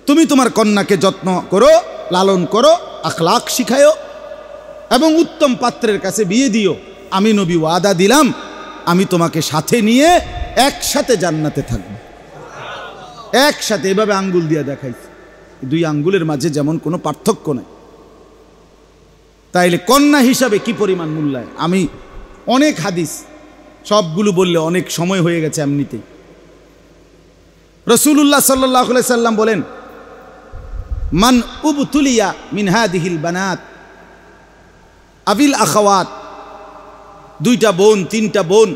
তুমি তোমার কন্যাকে যত্ন করো, লালন করো, আখলাক শিখায়ো এবং উত্তম পাত্রের কাছে বিয়ে দিও। আমি নবী ওয়াদা দিলাম আমি তোমাকে সাথে নিয়ে একসাথে জান্নাতে থাকবো। একসাথে, এভাবে আঙ্গুল দিয়ে দেখাইছি, দুই আঙ্গুলের মাঝে যেমন কোনো পার্থক্য নাই। তাইলে কন্যা হিসাবে কি পরিমাণ মূল্যায়, আমি অনেক হাদিস, সবগুলো বললে অনেক সময় হয়ে গেছে এমনিতেই। রাসূলুল্লাহ সাল্লাল্লাহু আলাইহি সাল্লাম বলেন, মান উবতুলিয়া মিন হাদিহিল বানাত আবিল আখাওয়াত, দুইটা বোন, তিনটা বোন,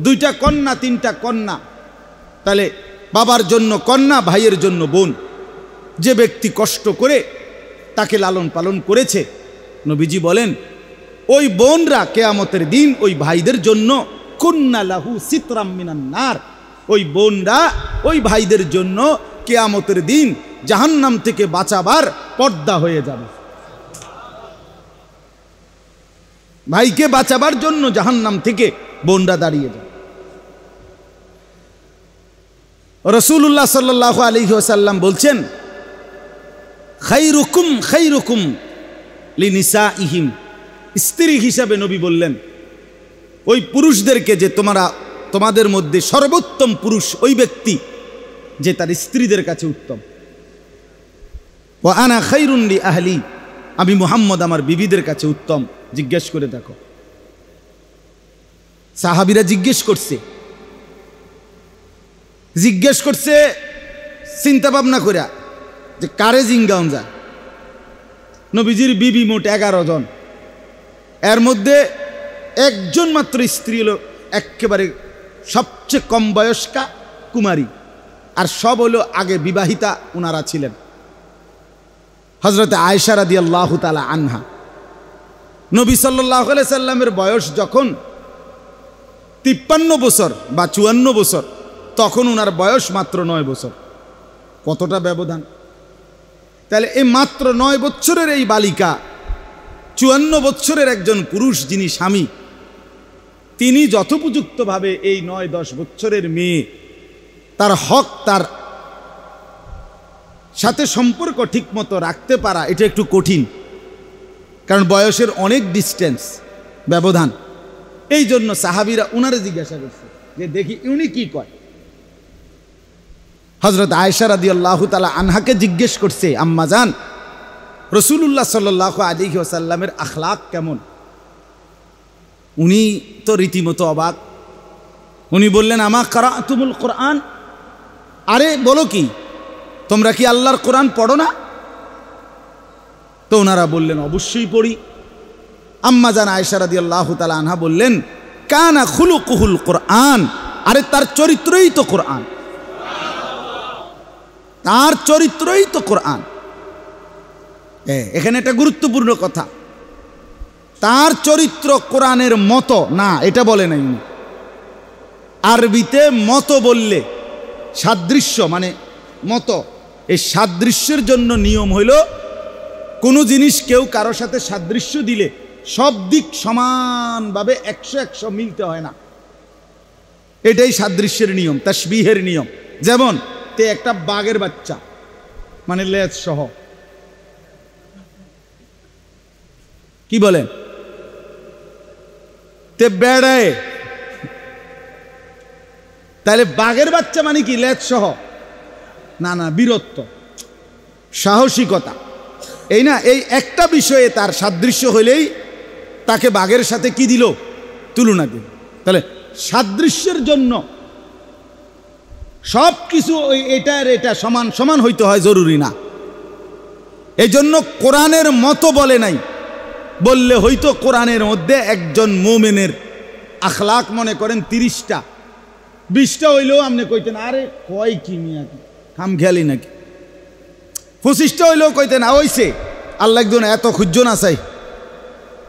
দুইটা কন্যা, তিনটা কন্যা, তাহলে বাবার জন্য কন্যা, ভাইয়ের জন্য বোন। যে ব্যক্তি কষ্ট করে তাকে লালন পালন করেছে, নবীজি বলেন ওই বোনরা কিয়ামতের দিন ওই ভাইদের জন্য কুন্না লাহু সিতরাম মিনান নার, ওই বোনরা ওই ভাইদের জন্য কিয়ামতের দিন জাহান্নাম থেকে বাঁচাবার পর্দা হয়ে যাবে। ভাইকে বাঁচাবার জন্য জাহান্নাম থেকে বোনরা দাঁড়িয়ে যাবে। রাসূলুল্লাহ সাল্লাল্লাহু আলাইহি ওয়াসাল্লাম বলছেন, খাইরুকুম খাইরুকুম লিনিসাইহিম, স্ত্রী হিসাবে নবী বললেন ওই পুরুষদেরকে যে তোমাদের মধ্যে সর্বোত্তম পুরুষ ওই ব্যক্তি যে তার স্ত্রীদের কাছে উত্তম। ওয়া আনা খাইরুন লি আহলি, আমি মুহাম্মদ আমার বিবিদের কাছে উত্তম। জিজ্ঞেস করে দেখো, সাহাবীরা জিজ্ঞেস করছে চিন্তা ভাবনা করে যে কারে জিঙ্গাউন যায়। নবীজির বিবি মোট 11 জন, এর মধ্যে একজন মাত্র স্ত্রী হলো একেবারে সবচেয়ে কম বয়স্কা কুমারী, আর সব হলো আগে বিবাহিতা ওনারা ছিলেন। হযরতে আয়েশা রাদিয়াল্লাহু তাআলা আনহা, নবী সাল্লাল্লাহু আলাইহি সাল্লামের বয়স যখন 53 বছর বা 54 বছর, তখন ওনার বয়স মাত্র 9 বছর। কতটা ব্যবধান! তাহলে এই মাত্র 9 বছরের এই বালিকা 54 বছরের একজন পুরুষ যিনি স্বামী, তিনি যথোপযুক্তভাবে এই 9-10 বছরের মেয়ে তার হক, তার সাথে সম্পর্ক ঠিকমতো রাখতে পারা এটা একটু কঠিন, কারণ বয়সের অনেক ডিস্টেন্স, ব্যবধান। এই জন্য সাহাবীরা উনারে জিজ্ঞাসা করছে যে দেখি উনি কি কয়। হযরত আয়েশা রাদিয়াল্লাহু তাআলা আনহাকে জিজ্ঞেস করছে, আম্মা জান, রাসূলুল্লাহ সাল্লাল্লাহু আলাইহি ওয়াসাল্লামের আখলাক কেমন? উনি তো রীতিমতো অবাক। উনি বললেন, আমা কারাতুমুল কোরআন, আরে বলো কি, তোমরা কি আল্লাহর কোরআন পড়ো না? তো ওনারা বললেন, অবশ্যই পড়ি। আম্মা জান আয়েশা রাদিয়াল্লাহু তাআলা আনহা বললেন, কানা খুলুকুহুল কোরআন, আরে তার চরিত্রই তো কোরআন, তার চরিত্রই তো কোরআন। এখানে একটা গুরুত্বপূর্ণ কথা, তার চরিত্র কোরআনের মতো না এটা বলে নাই। আরবিতে মতো বললে সাদৃশ্য মানে মতো, এই সাদৃশ্যের জন্য নিয়ম হইল কোনো জিনিস কেউ কারোর সাথে সাদৃশ্য দিলে সব দিক সমানভাবে 100-100 মিলতে হয় না। এটাই সাদৃশ্যের নিয়ম, তাশবিহের নিয়ম। যেমন তে একটা বাঘের বাচ্চা মানে লেজ সহ, কি বলেন, তে বেড়ায়, তাহলে বাঘের বাচ্চা মানে কি লেজ সহ? না না, বীরত্ব, সাহসিকতা, এই না, এই একটা বিষয়ে তার সাদৃশ্য হইলেই তাকে বাঘের সাথে কি দিল, তুলনা দিল। তাহলে সাদৃশ্যের জন্য সব কিছু এটা সমান সমান হইতে হয় জরুরি না। এই জন্য কোরআনের মতো বলে নাই, বললে হয়তো কোরআনের মধ্যে একজন মুমিনের আখলাক মনে করেন 30টা 20টা হইলেও আপনি কইতেন আরে কয় কি মিয়া খাম খেয়ালি নাকি, 25টা হইলেও কইতেন হইছে আল্লাহ একজন এত খুঁজো না চাই।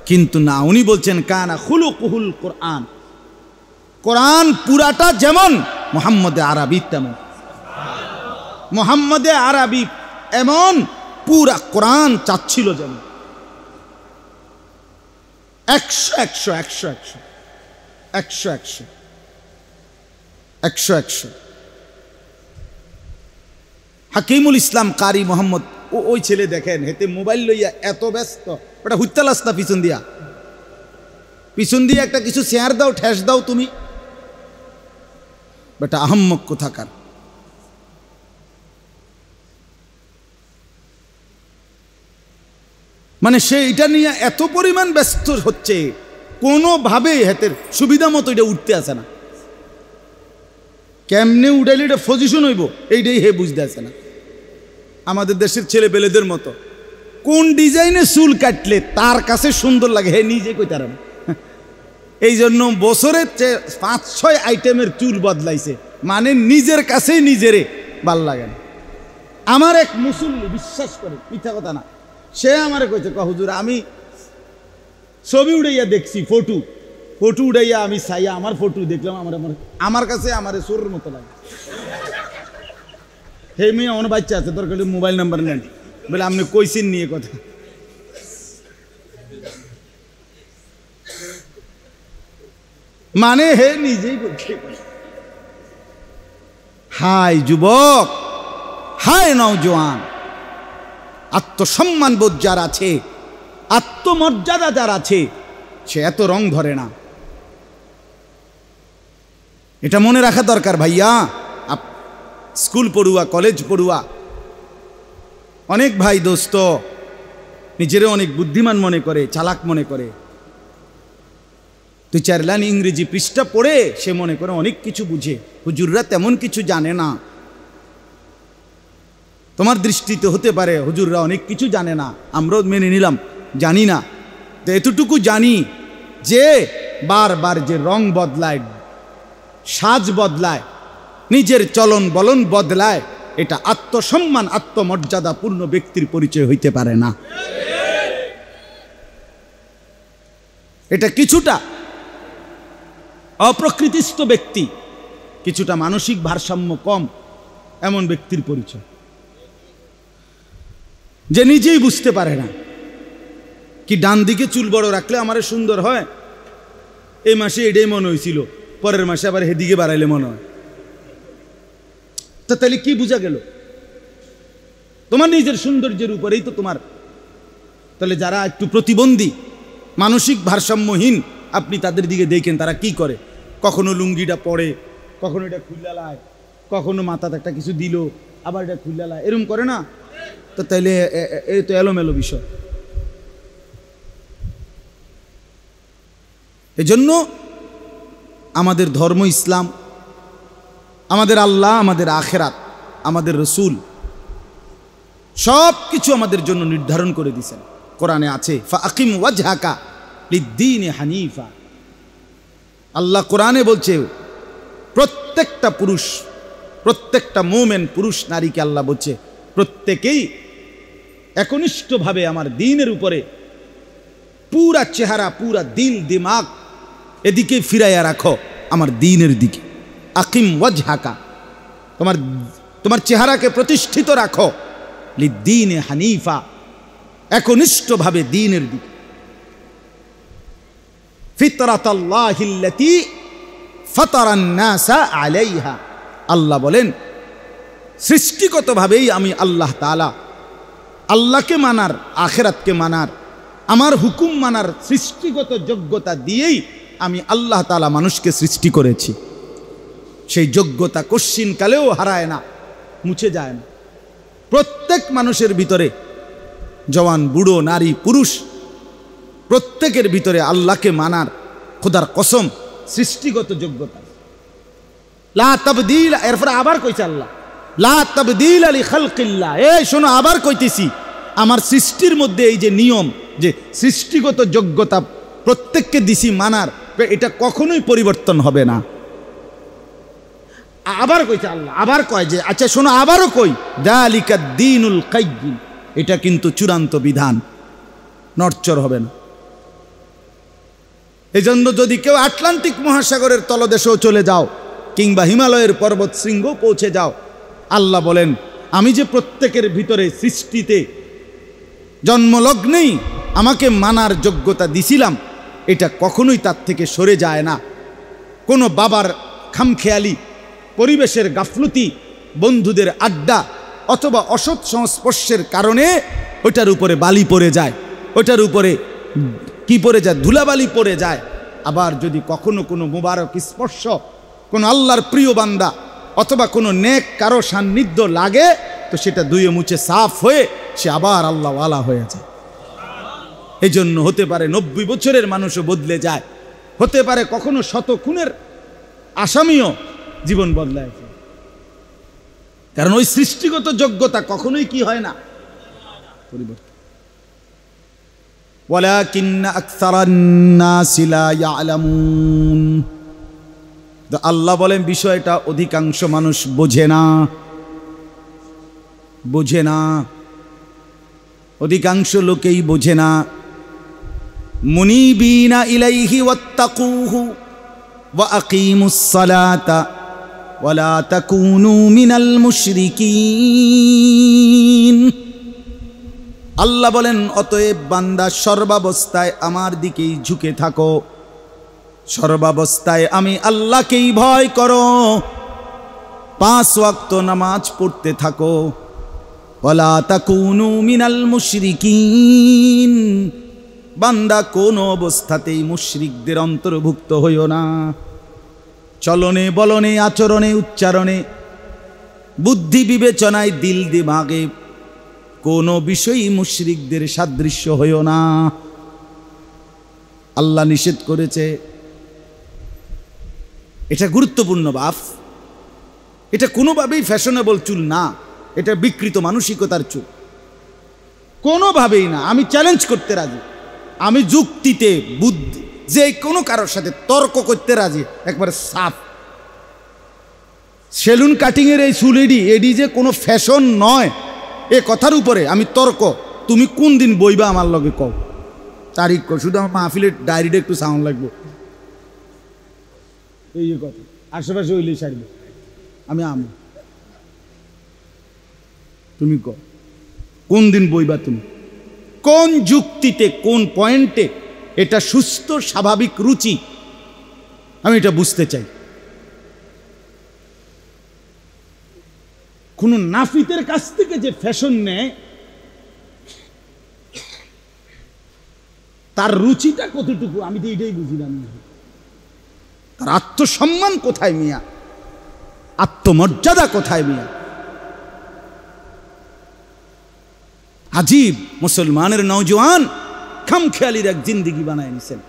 কিন্তু না, উনি বলছেন কানা খুলুকুহুল কোরআন, কোরআন পুরাটা যেমন মুহাম্মদে আরবি তেমন, মুহাম্মদে আরবি এমন পুরা কোরআন চাচ্ছিল যেমন 100 হাকিমুল ইসলাম কারি মোহাম্মদ, ওই ছেলে দেখেন হেতে মোবাইল লইয়া এত ব্যস্ত, ওটা হুত্তালাস না পিছন দিয়া একটা কিছু শেয়ার দাও, ঠেস দাও তুমি, বেটা আহম্মক কোথাকার। মানে সে এটা নিয়ে এত পরিমাণ ব্যস্ত হচ্ছে, কোনোভাবে হাতের সুবিধা মতো এটা উঠতে আসে না। কেমনে উঠাইলে এটা পজিশন হইব এইটাই হে বুঝতে আসে না। আমাদের দেশের ছেলে পেলেদের মতো কোন ডিজাইনে চুল কাটলে তার কাছে সুন্দর লাগে হে নিজে কইতে পারে না। এই জন্য বছরে 5-6 আইটেমের চুল বদলাইছে, মানে নিজের কাছেই নিজেরে ভাল লাগে না। আমার এক মুসল্লি, বিশ্বাস করে মিথ্যা কথা না, সে আমারে কইছে হুজুর আমি ছবি উড়াইয়া দেখছি, ফটো উড়াইয়া আমি চাইয়া আমার ফটো দেখলাম, আমার কাছে আমার চোরের মতো লাগে। হে মেয়ে আমার বাচ্চা আছে, তোর কাছে মোবাইল নাম্বার নেন, বলে আপনি কইছেন নিয়ে কথা। মানে হে নিজেই বলছে হায় যুবক, হায় নওজোয়ান, আত্মসম্মান বোধ যার আছে, আত্মমর্যাদা যার আছে, সে এত রং ধরে না। এটা মনে রাখা দরকার ভাইয়া। স্কুল পড়ুয়া, কলেজ পড়ুয়া অনেক ভাই দোস্ত নিজেরও অনেক বুদ্ধিমান মনে করে, চালাক মনে করে। 2-4 লাইন ইংরেজি পৃষ্ঠা পড়ে সে মনে করে অনেক কিছু বুঝে। হুজুররা তেমন কিছু জানে না। তোমার দৃষ্টিতে হতে পারে হুজুররা অনেক কিছু জানে না, আমরাও মেনে নিলাম জানি না। তো এতটুকু জানি যে বারবার যে রং বদলায়, সাজ বদলায়, নিজের চলন বলন বদলায়, এটা আত্মসম্মান আত্মমর্যাদা পূর্ণ ব্যক্তির পরিচয় হইতে পারে না। এটা কিছুটা অপ্রকৃতিস্থ ব্যক্তি, কিছুটা মানসিক ভারসাম্য কম এমন ব্যক্তির পরিচয়, যে নিজেই বুঝতে পারে না কি ডান দিকে চুল বড় রাখলে আমার সুন্দর হয়, এই মাসে এটাই মনে হয়েছিল, পরের মাসে আবার হেদিকে বাড়াইলে মনে হয়। তো তাহলে কি বোঝা গেল? তোমার নিজের সৌন্দর্যের উপরেই তো তোমার। তাহলে যারা একটু প্রতিবন্ধী, মানসিক ভারসাম্যহীন, আপনি তাদের দিকে দেখেন তারা কি করে। কখনো লুঙ্গিটা পরে, কখনো এটা খুললা লায়, কখনো মাথাতে একটা কিছু দিল, আবার এটা খুললা লায়, এরকম করে না? তো তাইলে এই তো এলোমেলো বিষয়। এজন্য আমাদের ধর্ম ইসলাম, আমাদের আল্লাহ, আমাদের আখেরাত, আমাদের রসুল সব কিছু আমাদের জন্য নির্ধারণ করে দিয়েছেন। কোরআনে আছে ফাকিম ওয়াজহাকা লিদ্দীনি হানিফা। আল্লাহ কোরআনে বলছে প্রত্যেকটা পুরুষ, প্রত্যেকটা মোমেন পুরুষ নারীকে আল্লাহ বলছে প্রত্যেকেই একনিষ্ঠভাবে আমার দ্বীনের উপরে পুরা চেহারা, পুরা দিল দিমাগ এদিকে ফিরাইয়া রাখো, আমার দ্বীনের দিকে। আকিম ওয়াজহাকা, তোমার চেহারাকে প্রতিষ্ঠিত রাখো, লিদ্দীনে হানিফা, একনিষ্ঠভাবে দ্বীনের দিকে। ফিতরাতাল্লাহিল্লাতী ফাতারান নাসা আলাইহা। আল্লাহ বলেন সৃষ্টিগতভাবেই আমি আল্লাহ তাআলা আল্লাহকে মানার, আখিরাতকে মানার, আমার হুকুম মানার সৃষ্টিগত যোগ্যতা দিয়েই আমি আল্লাহ তাআলা মানুষকে সৃষ্টি করেছি। সেই যোগ্যতা কশ্চিনকালেও হারায় না, মুছে যায় না। প্রত্যেক মানুষের ভিতরে, জওয়ান, বুড়ো, নারী, পুরুষ, প্রত্যেকের ভিতরে আল্লাহকে মানার, খোদার কসম, সৃষ্টিগত যোগ্যতা। লা তাবদীল, এরপরে আবার কইছে আল্লাহ লা তাবদীল লি খালকিল্লাহ। এই শোনো, আবার কইতেছি, আমার সৃষ্টির মধ্যে এই যে নিয়ম, যে সৃষ্টিগত যোগ্যতা প্রত্যেককে দিছি মানার, এটা কখনোই পরিবর্তন হবে না। আবার কইছে আল্লাহ, আবার কয় যে আচ্ছা শোনো, আবারও কই যালিকা দ্বীনুল কাইয়্যিম, এটা কিন্তু চূড়ান্ত বিধান, নড়চড় হবে না। এই জন্য যদি কেউ আটলান্টিক মহাসাগরের তলদেশেও চলে যাও, কিংবা হিমালয়ের পর্বত শৃঙ্গ পৌঁছে যাও, আল্লাহ বলেন আমি যে প্রত্যেকের ভিতরে সৃষ্টিতে জন্মলগ্নেই আমাকে মানার যোগ্যতা দিছিলাম, এটা কখনোই তার থেকে সরে যায় না। কোনো বাবার খামখেয়ালি, পরিবেশের গাফলতি, বন্ধুদের আড্ডা অথবা অসৎ সংস্পর্শের কারণে ওটার উপরে বালি পড়ে যায়, ওটার উপরে কি পড়ে যায়, ধুলাবালি পড়ে যায়। আবার যদি কখনো কোনো মুবারক স্পর্শ, কোনো আল্লাহর প্রিয় বান্দা অথবা কোনো নেক কারো সান্নিধ্য লাগে, তো সেটা ধুয়ে মুছে সাফ হয়ে সে আবার আল্লাহওয়ালা হয়ে যায়। এই জন্য হতে পারে 90 বছরের মানুষও বদলে যায়, হতে পারে কখনো 100 খুনের আসামিও জীবন বদলায়, কারণ ওই সৃষ্টিগত যোগ্যতা কখনোই কি হয় না, পরিবর্তন। ওয়ালাকিন্না আকসারান নাসি লা ইয়ালামুন। তো আল্লাহ বলেন বিষয়টা অধিকাংশ মানুষ বোঝে না, বোঝে না, অধিকাংশ লোকেই বোঝে না। মুনিবিনা ইলাইহি ওয়াত্তাকুহু ওয়া আকিমুস সালাতা ওয়া লা তাকুনু মিনাল মুশরিকিন। আল্লাহ বলেন অতএব বান্দা সর্বাবস্থায় আমার দিকেই ঝুঁকে থাকো, সর্বাবস্থায় আমি আল্লাহকেই ভয় করো, 5 ওয়াক্ত নামাজ পড়তে থাকো। ওয়ালা তাকুনু মিনাল মুশরিকিন, বান্দা কোন অবস্থাতেই মুশরিকদের অন্তর্ভুক্ত হইও না। চলনে বলনে আচরণে উচ্চারণে বুদ্ধি বিবেচনায় দিল দিমাগে কোন বিষয়ই মুশরিকদের সাদৃশ্য হইও না। আল্লাহ নিষেধ করেছে। এটা গুরুত্বপূর্ণ বাপ। এটা কোনোভাবেই ফ্যাশনেবল চুল না, এটা বিকৃত মানসিকতার চুল, কোনোভাবেই না। আমি চ্যালেঞ্জ করতে রাজি, আমি যুক্তিতে বুদ্ধি যে কোনো কারোর সাথে তর্ক করতে রাজি, একবারে সাফ। সেলুন কাটিংয়ের এই চুল এডি যে কোনো ফ্যাশন নয়, এ কথার উপরে আমি তর্ক। তুমি কোন দিন বইবা আমার লগে কও, তারিখ কও, শুধু আমার মাহফিলের ডায়েরিটা একটু সাউন্ড লাগবে, এই কথা। আশেপাশে হইলেই সারবে, আমি আম, তুমি কও কোন দিন বইবা, তুমি কোন যুক্তিতে কোন পয়েন্টে এটা সুস্থ স্বাভাবিক রুচি, আমি এটা বুঝতে চাই। কোন নাফিতের কাছ থেকে যে ফ্যাশন নেয় তার রুচিটা কতটুকু আমি তো এটাই বুঝিলাম। তার আত্মসম্মান কোথায় মিয়া, আত্মমর্যাদা কোথায় মিয়া? আজীব মুসলমানের নওজোয়ান খামখেয়ালির এক জিন্দিগি বানায় নিছেন।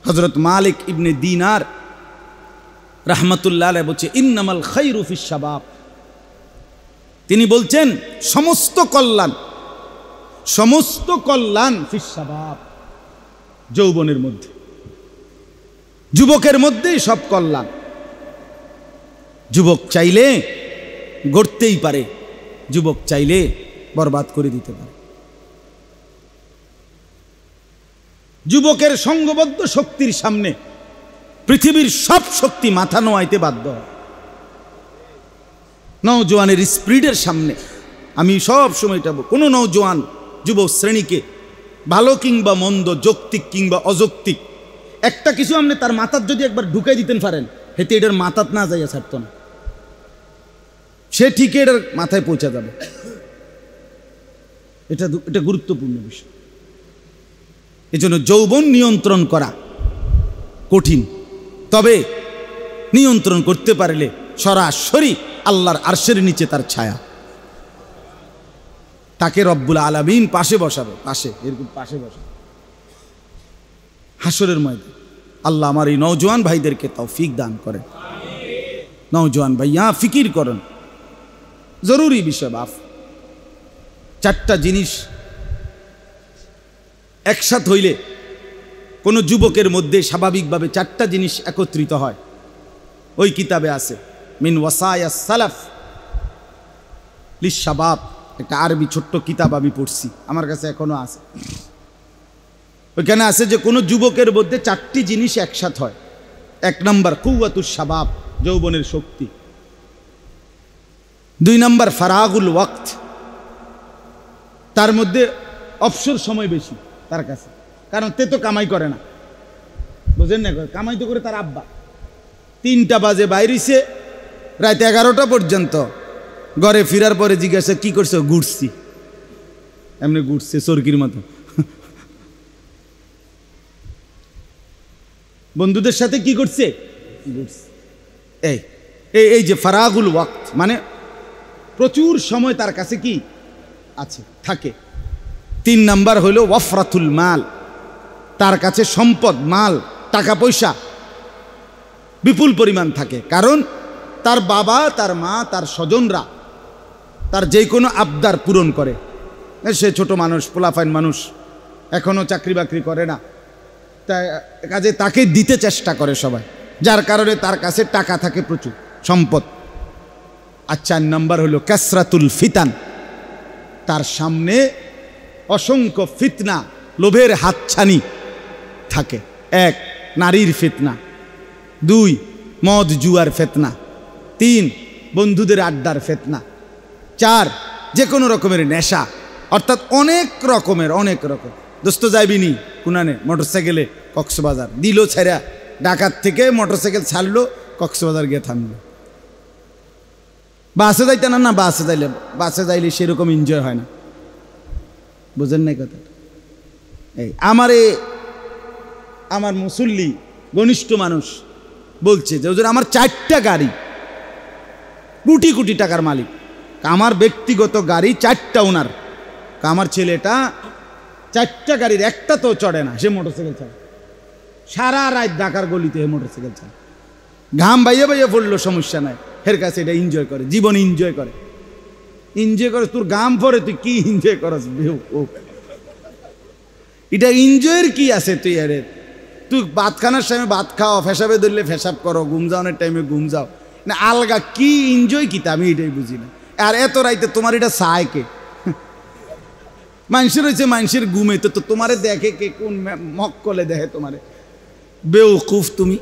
হযরত মালিক ইবনে দিনার রাহমাতুল্লাহ আলাইহি বলছে ইন্নামাল খায়রু ফিশ শাবাব। তিনি বলছেন সমস্ত কল্যাণ ফিশ শাবাব, যৌবনের মধ্যে, যুবকের মধ্যেই সব কল্যাণ। যুবক চাইলে গড়তেই পারে, যুবক চাইলে বরবাদ করে দিতে পারে। যুবকের সংঘবদ্ধ শক্তির সামনে পৃথিবীর সব শক্তি মাথা নোয়াইতে বাধ্য হয়। নওজোয়ানের স্পিরিটের সামনে আমি সব সময়টা কোনো নওজোয়ান যুব শ্রেণীকে ভালো কিংবা মন্দ, যৌক্তিক কিংবা অযৌক্তিক একটা কিছু আপনি তার মাথার যদি একবার ঢুকাই দিতেন পারেন, হেতে এটার মাথাত না যাইয়া ছাড়ত না, সে ঠিক এটার মাথায় পৌঁছা যাবে। এটা গুরুত্বপূর্ণ বিষয়। এজন্য যৌবন নিয়ন্ত্রণ করা কঠিন, তবে নিয়ন্ত্রণ করতে পারলে সরাসরি আল্লাহর আরশের নিচে তার ছায়া, তাকে রব্বুল আলামিন পাশে বসাবে, এরকম পাশে বসাবে হাসরের ময়দানে। আল্লাহ আমার এই নওজোয়ান ভাইদেরকে তৌফিক দান করেন। নওজোয়ান ভাইয়া ফিকির করেন, জরুরি বিষয় বাপ। 4টা জিনিস একসাথ হইলে কোন যুবকের মধ্যে স্বাভাবিকভাবে 4টা জিনিস একত্রিত হয়। ওই কিতাবে আছে মিন ওয়াসায়া সালাফ লিশ-শাবাব, একটা আরবি ছোট্ট কিতাব আমি পড়ছি, আমার কাছে এখনো আছে। ওইখানে আছে যে কোনো যুবকের মধ্যে 4টি জিনিস একসাথ হয়। 1 নম্বর কুওয়াতুশ শাবাব, যৌবনের শক্তি। 2 নম্বর ফারাগুল ওয়াক্ত, তার মধ্যে অবসর সময় বেশি তার কাছে, কারণ তে তো কামাই করে না, বুঝেন না, কামাই তো করে তার আব্বা। 3টা বাজে বাইরেছে, রাত 11টা পর্যন্ত, ঘরে ফিরার পরে জিজ্ঞাসা কি করছো? ঘুরছি। এমনি ঘুরছে চরকির মতো, বন্ধুদের সাথে কি করছে? ঘুরছে। এই যে ফারাগুল ওয়াক্ত মানে প্রচুর সময় তার কাছে কি আছে, থাকে। 3 নাম্বার হলো ওয়াফরাতুল মাল, তার কাছে সম্পদ, মাল, টাকা পয়সা বিপুল পরিমাণ থাকে, কারণ তার বাবা, তার মা, তার স্বজনরা তার যে কোনো আবদার পূরণ করে। সে ছোট মানুষ, পোলাফাইন মানুষ, এখনো চাকরি বাকরি করে না, তাই কাজে তাকে দিতে চেষ্টা করে সবাই, যার কারণে তার কাছে টাকা থাকে, প্রচুর সম্পদ। আর 4 নাম্বার হলো কাসরাতুল ফিতান, তার সামনে অসংখ্য ফিতনা, লোভের হাতছানি থাকে। 1 নারীর ফিতনা, 2 মদ জুয়ার ফিতনা, 3 বন্ধুদের আড্ডার ফিতনা, 4 যে কোনো রকমের নেশা, অর্থাৎ অনেক রকম। দোস্ত যাইবিনি কুনানে মোটরসাইকেলে কক্সবাজার, দিল ছেড়া, ঢাকার থেকে মোটরসাইকেল ছাড়লো, কক্সবাজার গিয়ে থামলো। বাসে যাইতে না, না বাসে যাইলে সেরকম এনজয় হয় না, বুঝেন নাই কথা। এই আমার মুসল্লি ঘনিষ্ঠ মানুষ বলছে যে হুজুর আমার 4টা গাড়ি, কোটি কোটি টাকার মালিক, আমার ব্যক্তিগত গাড়ি 4টা ওনার, আমার ছেলেটা 4টা গাড়ির একটা তো চড়ে না, সে মোটরসাইকেল চালায়, সারা রাত ঢাকার গলিতে মোটরসাইকেল চালায়, ঘাম বাইয়ে বাইয়ে পড়লো সমস্যা নাই, এর কাছে এটা এনজয় করে, জীবন এনজয় করে। তোর ঘাম পরে তুই কি এনজয় করস? এটা এনজয়ের কি আছে? তুই ভাত খানার টাইমে ভাত খাও, ফেসাবে ধরলে ফেসাব করো, ঘুম যাওয়ানোর টাইমে ঘুম যাও না, আলগা কি এনজয় কি আমি এটাই বুঝি না। আর এত রাইতে তোমার এটা চায় কে? মানুষের হয়েছে মানুষের ঘুমে, তো তোমারে দেখে কে? কোন মক্কলে দেখে তোমারে? বেউকুফ তুমি।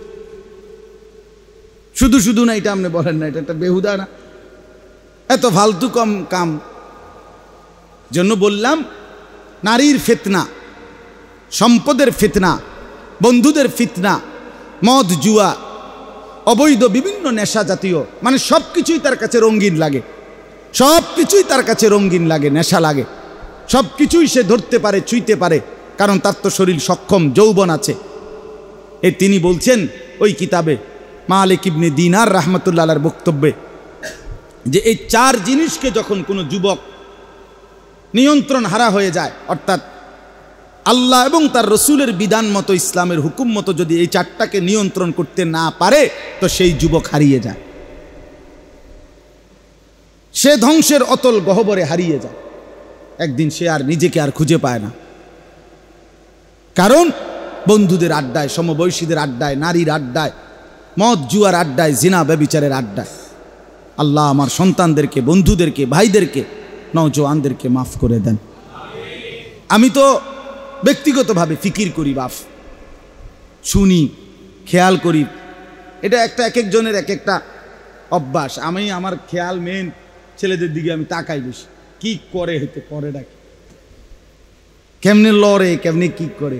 শুধু শুধু না, এটা আপনি বলেন না, এটা একটা বেহুদা না? এত ফালতু কম কাম জন্য বললাম, নারীর ফিতনা, সম্পদের ফিতনা, বন্ধুদের ফিতনা, মদ জুয়া, অবৈধ বিভিন্ন নেশা জাতীয়, মানে সব কিছুই তার কাছে রঙিন লাগে, সব কিছুই তার কাছে রঙিন লাগে, নেশা লাগে, সব কিছুই সে ধরতে পারে, ছুঁইতে পারে, কারণ তার তো শরীর সক্ষম, যৌবন আছে। তিনি বলছেন ওই কিতাবে মালিক ইবনে দিনার রাহমাতুল্লাহ আলাইহির বক্তব্যে যে এই 4 জিনিসকে যখন কোনো যুবক নিয়ন্ত্রণ হারা হয়ে যায়, অর্থাৎ আল্লাহ এবং তার রসুলের বিধান মতো, ইসলামের হুকুম মতো যদি এই 4টাকে নিয়ন্ত্রণ করতে না পারে, তো সেই যুবক হারিয়ে যায়, সে ধ্বংসের অতল গহ্বরে হারিয়ে যায়। একদিন সে আর নিজেকে আর খুঁজে পায় না, কারণ বন্ধুদের আড্ডায়, সমবয়সীদের আড্ডায়, নারীর আড্ডায়, মদ জুয়ার আড্ডায়, জিনা ব্যভিচারের আড্ডায়। আল্লাহ আমার সন্তানদেরকে, বন্ধুদেরকে, ভাইদেরকে, নওজওয়ানদেরকে মাফ করে দেন। আমি তো ব্যক্তিগতভাবে ফিকির করি, বাপ শুনি, খেয়াল করি, এটা একটা এক একজনের এক একটা অভ্যাস। আমি আমার খেয়াল মেন ছেলেদের দিকে আমি তাকাই বেশি, কি করে হইতে করে ডাকি, কেমনে লড়ে, কেমনে কি করে,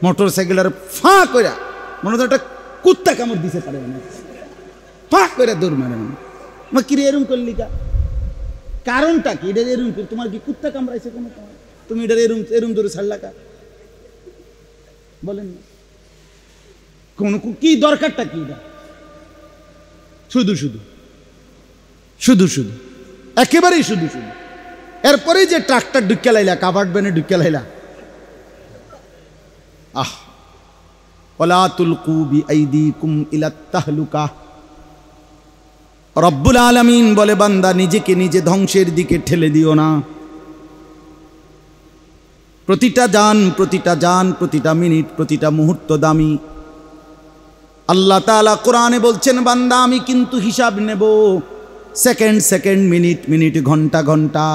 মোটর সাইকেলের ফাঁ করে মনে হয় একটা কুত্তা কামড় দিতে পারে, ফাঁ করে দৌড় মারে, মানে কিরে এরম করলি কা, কারণটা কি? এটা এরম করি, তোমার কি কুত্তা কামড়াইছে কোনো? তুমি এটা এরম এরম দৌড়ে ছাড়লা কা? বলেন না, কোন কি দরকারটা কি? এটা শুধু শুধু শুধু শুধু একেবারেই শুধু শুধু। এরপরেই যে ট্রাক্টর ঢুকে লাইলা, কাভার্ড ভ্যানে ঢুকে লাইলা, ওয়ালা তুলকু বিআইদিকুম ইলাত তাহলুকা। রব্বুল আলামিন বলে, বান্দা নিজেকে নিজে ধ্বংসের দিকে ঠেলে দিও না। প্রতিটা জান, প্রতিটা মিনিট, প্রতিটা মুহূর্ত দামি। আল্লাহ তাআলা কোরআনে বলছেন, বান্দা আমি কিন্তু হিসাব নেব, সেকেন্ড, মিনিট, ঘন্টা।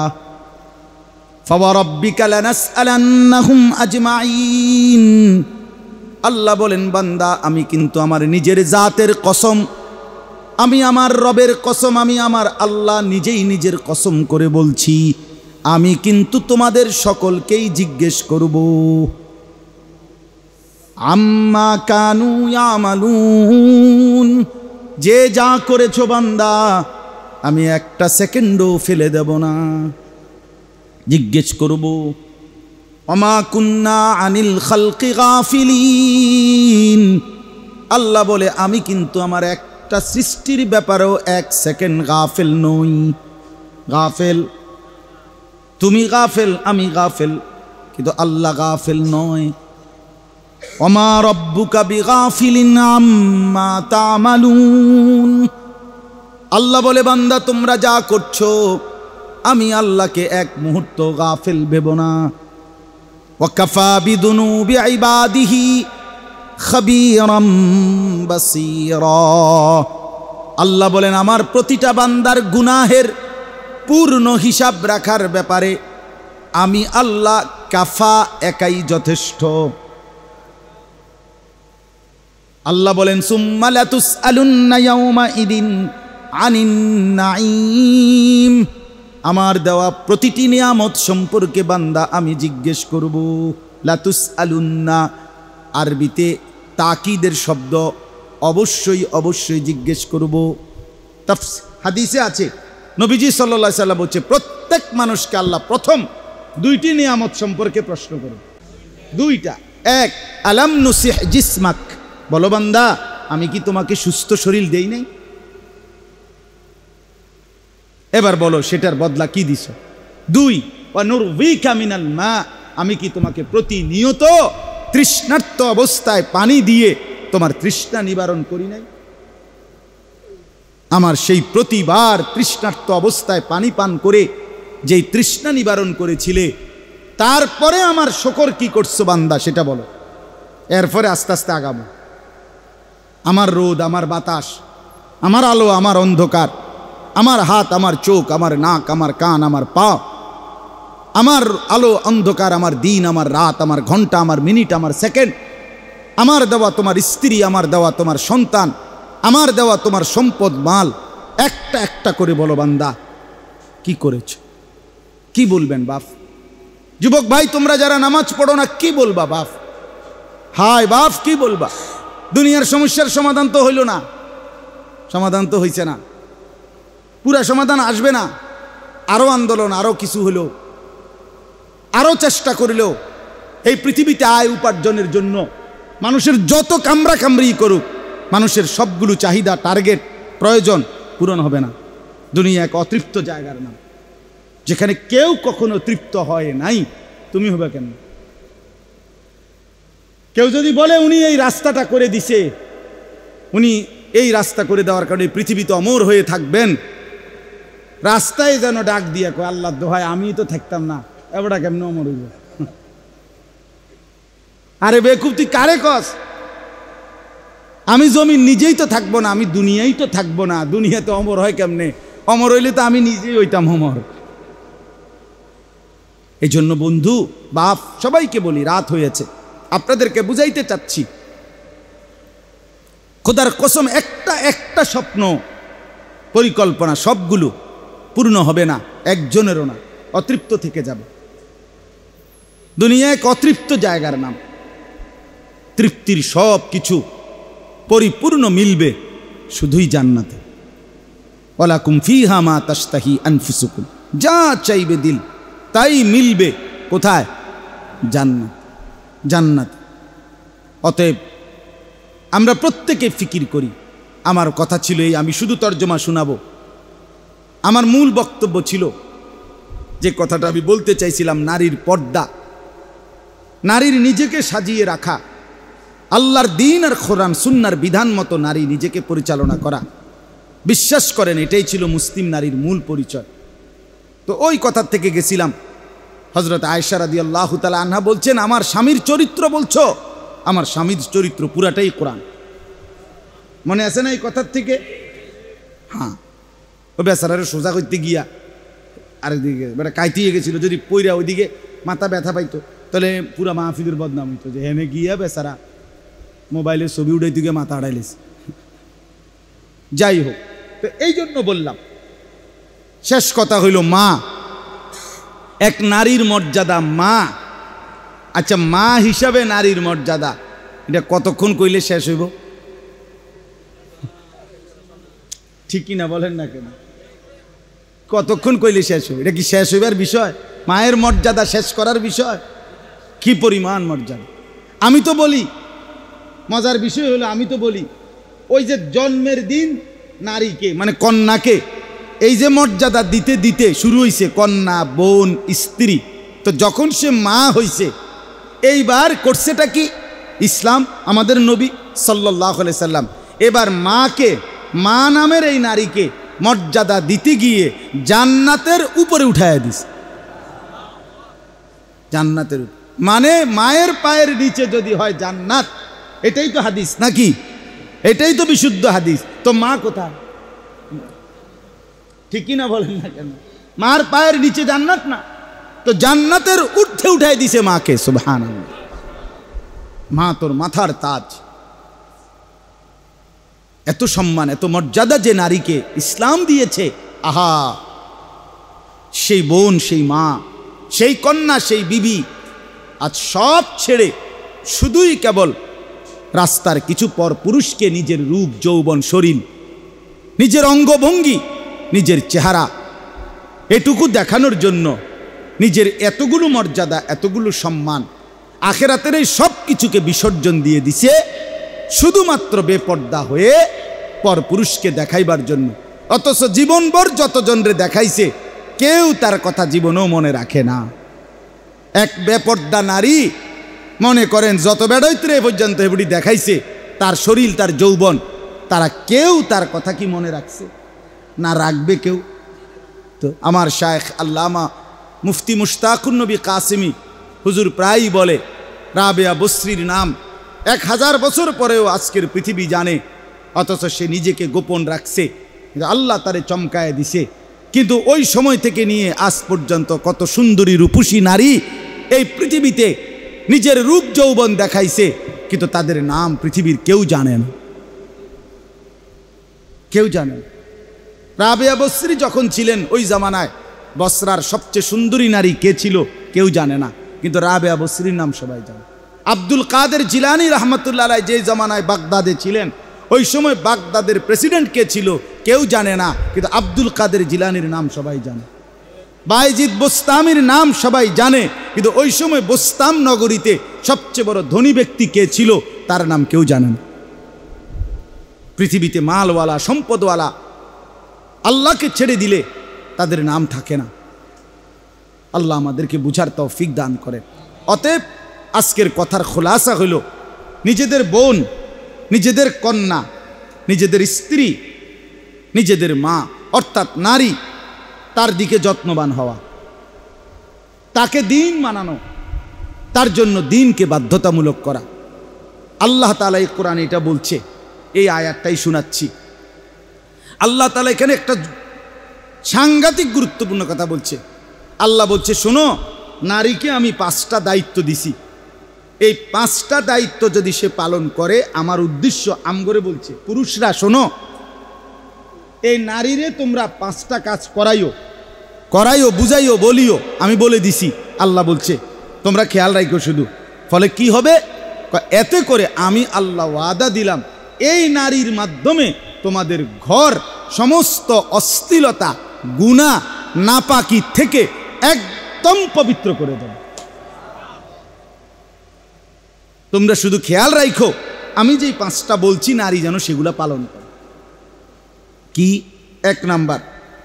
ফাওয়ারাব্বিকা লানাসআলান্নাহুম আজমাইন। আল্লাহ বলেন, বান্দা আমি কিন্তু আমার নিজের জাতের কসম, আমি আমার রবের কসম, আমি আমার আল্লাহ নিজেই নিজের কসম করে বলছি, আমি কিন্তু তোমাদের সকলকেই জিজ্ঞেস করব। আম্মা কানু ইয়ামালুন, যে যা করেছো বান্দা, আমি একটা সেকেন্ডও ফেলে দেব না, জিজ্ঞেস করব। ওমা কুন্না আনিল খালকি গাফিলিন। আল্লাহ বলে, আমি কিন্তু আমার একটা সৃষ্টির ব্যাপারেও 1 সেকেন্ড গাফেল নই। গাফেল তুমি, গাফেল আমি, গাফেল কিন্তু আল্লাহ গাফেল নয়। ওমা রব্বুকা বিগাফিলিন আম্মা তা'মালুন। আল্লাহ বলে, বান্দা তোমরা যা করছো, আমি আল্লাহকে এক মুহূর্ত গাফেল ভেবো না। ওয়াকাফা বিদুনুবি ইবাদিহি খাবীরাম বাসীরা। আল্লাহ বলেন, আমার প্রতিটা বান্দার গুনাহের পূর্ণ হিসাব রাখার ব্যাপারে আমি আল্লাহ কাফা, একাই যথেষ্ট। আল্লাহ বলেন, সুম্মা লাতুসআলুন্না ইয়াওমাইদিন আনিন নাঈম। আমার দেওয়া প্রতিটি নিয়ামত সম্পর্কে বান্দা আমি জিজ্ঞেস করব। লাতুসআলুন্না আরবিতে তাকিদের শব্দ, অবশ্যই জিজ্ঞেস করব। হাদিসে আছে নবীজি সাল্লাল্লাহু আলাইহি সাল্লাম বলছে প্রত্যেক মানুষকে আল্লাহ প্রথম দুইটি নিয়ামত সম্পর্কে প্রশ্ন করবে। দুইটা, এক আলাম নুসিহ জিসমাক, বলো বান্দা আমি কি তোমাকে সুস্থ শরীর দেই নাই? এবার বলো সেটার বদলা কি দিছ? দুই ওয়া নুরবিকা মিনাল মা, আমি কি তোমাকে প্রতিনিয়ত তৃষ্ণার্ত অবস্থায় পানি দিয়ে তোমার তৃষ্ণা নিবারণ করি নাই? আমার সেই প্রতিবার তৃষ্ণার্ত অবস্থায় পানি পান করে যেই তৃষ্ণা নিবারণ করেছিলে, তারপরে আমার শুকর কি করছো বান্দা সেটা বলো। এরপরে আস্তে আস্তে আগামো। আমার রোদ, আমার বাতাস, আমার আলো, আমার অন্ধকার, আমার হাত, আমার চোখ, আমার নাক, আমার কান, আমার পা, আমার আলো অন্ধকার, আমার দিন, আমার রাত, আমার ঘন্টা, আমার মিনিট, আমার সেকেন্ড, আমার দেওয়া তোমার স্ত্রী, আমার দেওয়া তোমার সন্তান, আমার দেওয়া তোমার সম্পদ মাল, একটা একটা করে বলো বান্দা কি করেছ? কি বলবেন বাপ? যুবক ভাই তোমরা যারা নামাজ পড়ো না, কি বলবা বাপ? হায় বাপ কি বলবা? দুনিয়ার সমস্যার সমাধান তো হইল না, সমাধান তো হইছে না, পুরা সমাধান আসবে না। আরো আন্দোলন, আরো কিছু হলো, আরো চেষ্টা করিলেও এই পৃথিবীতে আয় উপার্জনের জন্য মানুষের যত কামরা কামড়ি করুক, মানুষের সবগুলো চাহিদা, টার্গেট, প্রয়োজন পূরণ হবে না। দুনিয়া এক অতৃপ্ত জায়গার নাম, যেখানে কেউ কখনো তৃপ্ত হয় নাই। তুমি হবে কেন? কেউ যদি বলে উনি এই রাস্তাটা করে দিছে, উনি এই রাস্তা করে দেওয়ার কারণে পৃথিবীতে অমর হয়ে থাকবেন, রাস্তায় যেন ডাক দিয়ে কয় আল্লাহ দোহাই আমি তো থাকতাম না, এবারটা কেমন অমর হইব? আরে বেকুব তুই কারে কস? আমি জমিন নিজেই তো থাকবো না, আমি দুনিয়াই তো থাকবো না, দুনিয়াতে অমর হয় কেমনে? অমর হইলে তো আমি নিজেই হইতাম অমর। এই জন্য বন্ধু, বাপ, সবাইকে বলি, রাত হয়েছে, আপনাদেরকে বুঝাইতে চাচ্ছি, খোদার কসম একটা একটা স্বপ্ন পরিকল্পনা সবগুলো পূর্ণ হবে না, একজনেরও না, অতৃপ্ত থেকে যাবে। দুনিয়া এক অতৃপ্ত জায়গার নাম, তৃপ্তির সব কিছু পরিপূর্ণ মিলবে শুধুই জান্নাতে। ওয়ালাকুম ফিহা মা তাশতাহি আনফুসুকুম, যা চাইবে দিল তাই মিলবে কোথায়? জান্নাত, জান্নাত। অতএব আমরা প্রত্যেকে ফিকির করি। আমার কথা ছিল এই, আমি শুধু তর্জমা শোনাবো। আমার মূল বক্তব্য ছিল যে কথাটা আমি বলতে চাইছিলাম, নারীর পর্দা, নারীর নিজেকে সাজিয়ে রাখা, আল্লাহর দিন আর কোরআন সুন্নাহর বিধান মতো নারী নিজেকে পরিচালনা করা। বিশ্বাস করেন এটাই ছিল মুসলিম নারীর মূল পরিচয়। তো ওই কথার থেকে গেছিলাম, হযরত আয়েশা রাদিয়াল্লাহু তাআলা আনহা বলছেন, আমার স্বামীর চরিত্র বলছো? আমার স্বামীর চরিত্র পুরাটাই কোরআন। মনে আছে না এই কথার থেকে? হ্যাঁ, ও বেচারারে সোজা করতে গিয়া আরেকদিকে বেটা কাইতিয়ে গেছিল, যদি পইরা ওইদিকে মাথা ব্যথা পাইতো তাহলে পুরা মাহফিলের বদনাম হইতো, যে হেনে গিয়া বেচারা মোবাইলের ছবি উঠাইতে গিয়ে মাথা আড়াইলিস। যাই হোক, তো এই জন্য বললাম, শেষ কথা হইল মা, এক নারীর মর্যাদা মা। আচ্ছা, মা হিসাবে নারীর মর্যাদা, এটা কতক্ষণ কইলে শেষ হইব? ঠিকই না বলেন না কেন? কতক্ষণ কইলে শেষ হইব? এটা কি শেষ হইবার বিষয়? মায়ের মর্যাদা শেষ করার বিষয়? কি পরিমাণ মর্যাদা! আমি তো বলি, মজার বিষয় হলো, আমি তো বলি ওই যে জন্মের দিন নারীকে মানে কন্যাকে এই যে মর্যাদা দিতে দিতে শুরু হইছে, কন্যা, বোন, স্ত্রী, তো যখন সে মা হইছে, এইবার করছেটা কি? ইসলাম, আমাদের নবী সাল্লাল্লাহু আলাইহি সাল্লাম এবার মাকে, মা নামের এই নারীকে মর্যাদা দিতে গিয়ে জান্নাতের উপরে উঠাইয়া দিছে। জান্নাতের মানে মায়ের পায়ের নিচে যদি হয় জান্নাত, এটাই তো হাদিস নাকি? এটাই তো বিশুদ্ধ হাদিস। তো মা কোথায়? ঠিকই না বলেন না কেন? মার পায়ের নিচে জান্নাত না, তো জান্নাতের ঊর্ধ্বে উঠাই দিছে মাকে। সুবহানাল্লাহ। মা তোর মাথার তাজ। এত সম্মান, এত মর্যাদা যে নারীকে ইসলাম দিয়েছে, আহা, সেই বোন, সেই মা, সেই কন্যা, সেই বিবি আজ সব ছেড়ে শুধুই কেবল রাস্তার কিছু পর পুরুষকে নিজের রূপ, যৌবন, শরীর, নিজের অঙ্গভঙ্গি, নিজের চেহারা এটুকু দেখানোর জন্য নিজের এতগুলো মর্যাদা, এতগুলো সম্মান, আখেরাতের এই সব কিছুকে বিসর্জন দিয়ে দিছে শুধুমাত্র বেপর্দা হয়ে পরপুরুষকে দেখাইবার জন্য। অথচ জীবনভর যতজনরে দেখাইছে কেউ তার কথা জীবনেও মনে রাখে না। এক বেপর্দা নারী মনে করেন যত বেড়াইতে এ পর্যন্ত এগুলি দেখাইছে, তার শরীর, তার যৌবন, তারা কেউ তার কথা কি মনে রাখছে? না রাখবে কেউ। তো আমার শায়েখ আল্লামা মুফতি মুশতাকুন নবী কাসেমি হুজুর প্রায়ই বলে, রাবেয়া বসরির নাম 1000 বছর পরেও আজকের পৃথিবী জানে, অথচ সে নিজেকে গোপন রাখছে, আল্লাহ তারে চমকায় দিছে। কিন্তু ওই সময় থেকে নিয়ে আজ পর্যন্ত কত সুন্দরী রূপসী নারী এই পৃথিবীতে নিজের রূপ যৌবন দেখাইছে, কিন্তু তাদের নাম পৃথিবীর কেউ জানে না, কেউ জানে না। রাবেয়া বসরি যখন ছিলেন ওই জামানায় বসরার সবচেয়ে সুন্দরী নারী কে ছিল কেউ জানে না, কিন্তু রাবেয়া বসরির নাম সবাই জানে। আব্দুল কাদের জিলানী রহমতুল্লাহ আলাইহি যে জামানায় বাগদাদে ছিলেন, ওই সময় বাগদাদের প্রেসিডেন্ট কে ছিল কেউ জানে না, কিন্তু আব্দুল কাদের জিলানীর নাম সবাই জানে। বায়েজিদ বোস্তামির নাম সবাই জানে, কিন্তু ওই সময় বোস্তাম নগরীতে সবচেয়ে বড় ধনী ব্যক্তি কে ছিল তার নাম কেউ জানে না। পৃথিবীতে মালওয়ালা, সম্পদওয়ালা আল্লাহকে ছেড়ে দিলে তাদের নাম থাকে না। আল্লাহ আমাদেরকে বুঝার তৌফিক দান করেন। অতএব আজকের কথার খোলাসা হইল, নিজেদের বোন, নিজেদের কন্যা, নিজেদের স্ত্রী, নিজেদের মা অর্থাৎ নারী, তার দিকে যত্নবান হওয়া, তাকে দিন মানানো, তার জন্য দিনকে বাধ্যতামূলক করা। আল্লাহ তাআলা এই কোরআনে এটা বলছে, এই আয়াতটাই শোনাচ্ছি। আল্লাহ তাআলা এখানে একটা সাংঘাতিক গুরুত্বপূর্ণ কথা বলছে। আল্লাহ বলছে, শোনো, নারীকে আমি 5টা দায়িত্ব দিছি, এই 5টা দায়িত্ব যদি সে পালন করে আমার উদ্দেশ্য আমগরে বলছে, পুরুষরা শোনো, এই নারীরে তোমরা 5টা কাজ করাইও, বুঝাইও, বলিও, আমি বলে দিছি। আল্লাহ বলছে তোমরা খেয়াল রাখো শুধু। ফলে কি হবে? এতে করে আমি আল্লাহ ওয়াদা দিলাম এই নারীর মাধ্যমে তোমাদের ঘর সমস্ত অশ্লীলতা, গুনাহ, নাপাকি থেকে একদম পবিত্র করে দেব। তোমরা শুধু খেয়াল রাখো, আমি যেই 5টা বলছি নারী যেন সেগুলা পালন করে। কি? 1 নাম্বার,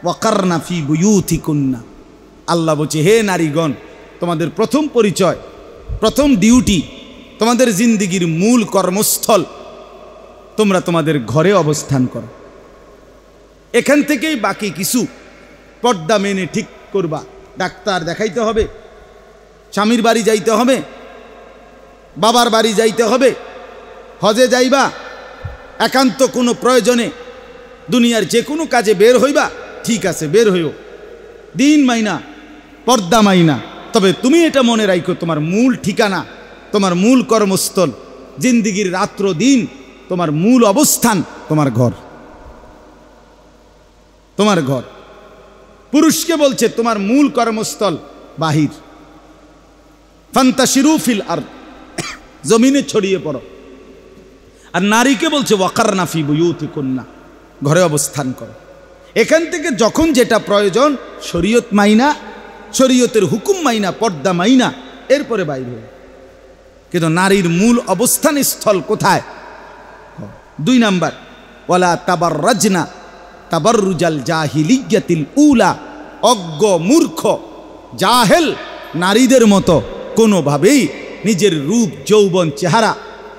ওয়াকারনা ফি বুয়ুতিকুন্না। আল্লাহ বলছে, হে নারীগণ, তোমাদের প্রথম পরিচয়, প্রথম ডিউটি, তোমাদের জিন্দিগির মূল কর্মস্থল, তোমরা তোমাদের ঘরে অবস্থান করো। এখান থেকেই বাকি কিছু পর্দা মেনে ঠিক করবা। ডাক্তার দেখাইতে হবে, স্বামীর বাড়ি যাইতে হবে, বাবার বাড়ি যাইতে হবে, হজে যাইবা, একান্ত কোনো প্রয়োজনে দুনিয়ার যে কোনো কাজে বের হইবা, ঠিক আছে বের হইও, দিন মাইনা, পর্দা মাইনা। তবে তুমি এটা মনে রাখো, তোমার মূল ঠিকানা, তোমার মূল কর্মস্থল, জিন্দিগির রাত্র দিন, তোমার মূল অবস্থান তোমার ঘর, তোমার ঘর। পুরুষকে বলছে তোমার মূল কর্মস্থল বাহির, ফান্তাশিরু ফিল আরদ, জমিনে ছড়িয়ে পড়ো। আর নারীকে বলছে ওয়াকারনা ফি বুয়ুতিকুন্না, ঘরে অবস্থান করো। এখান থেকে যখন যেটা প্রয়োজন শরীয়ত মাইনা, শরীয়তের হুকুম মাইনা, পর্দা মাইনা, এরপরে বাইর হয়ে। কিন্তু নারীর মূল অবস্থান স্থল কোথায়? 2 নাম্বার, ওয়ালা তাবাররাজনা তাবাররুজাল জাহিলিয়াতিল উলা। অজ্ঞ, মূর্খ, জাহেল নারীদের মতো কোনোভাবেই নিজের রূপ, যৌবন, চেহারা,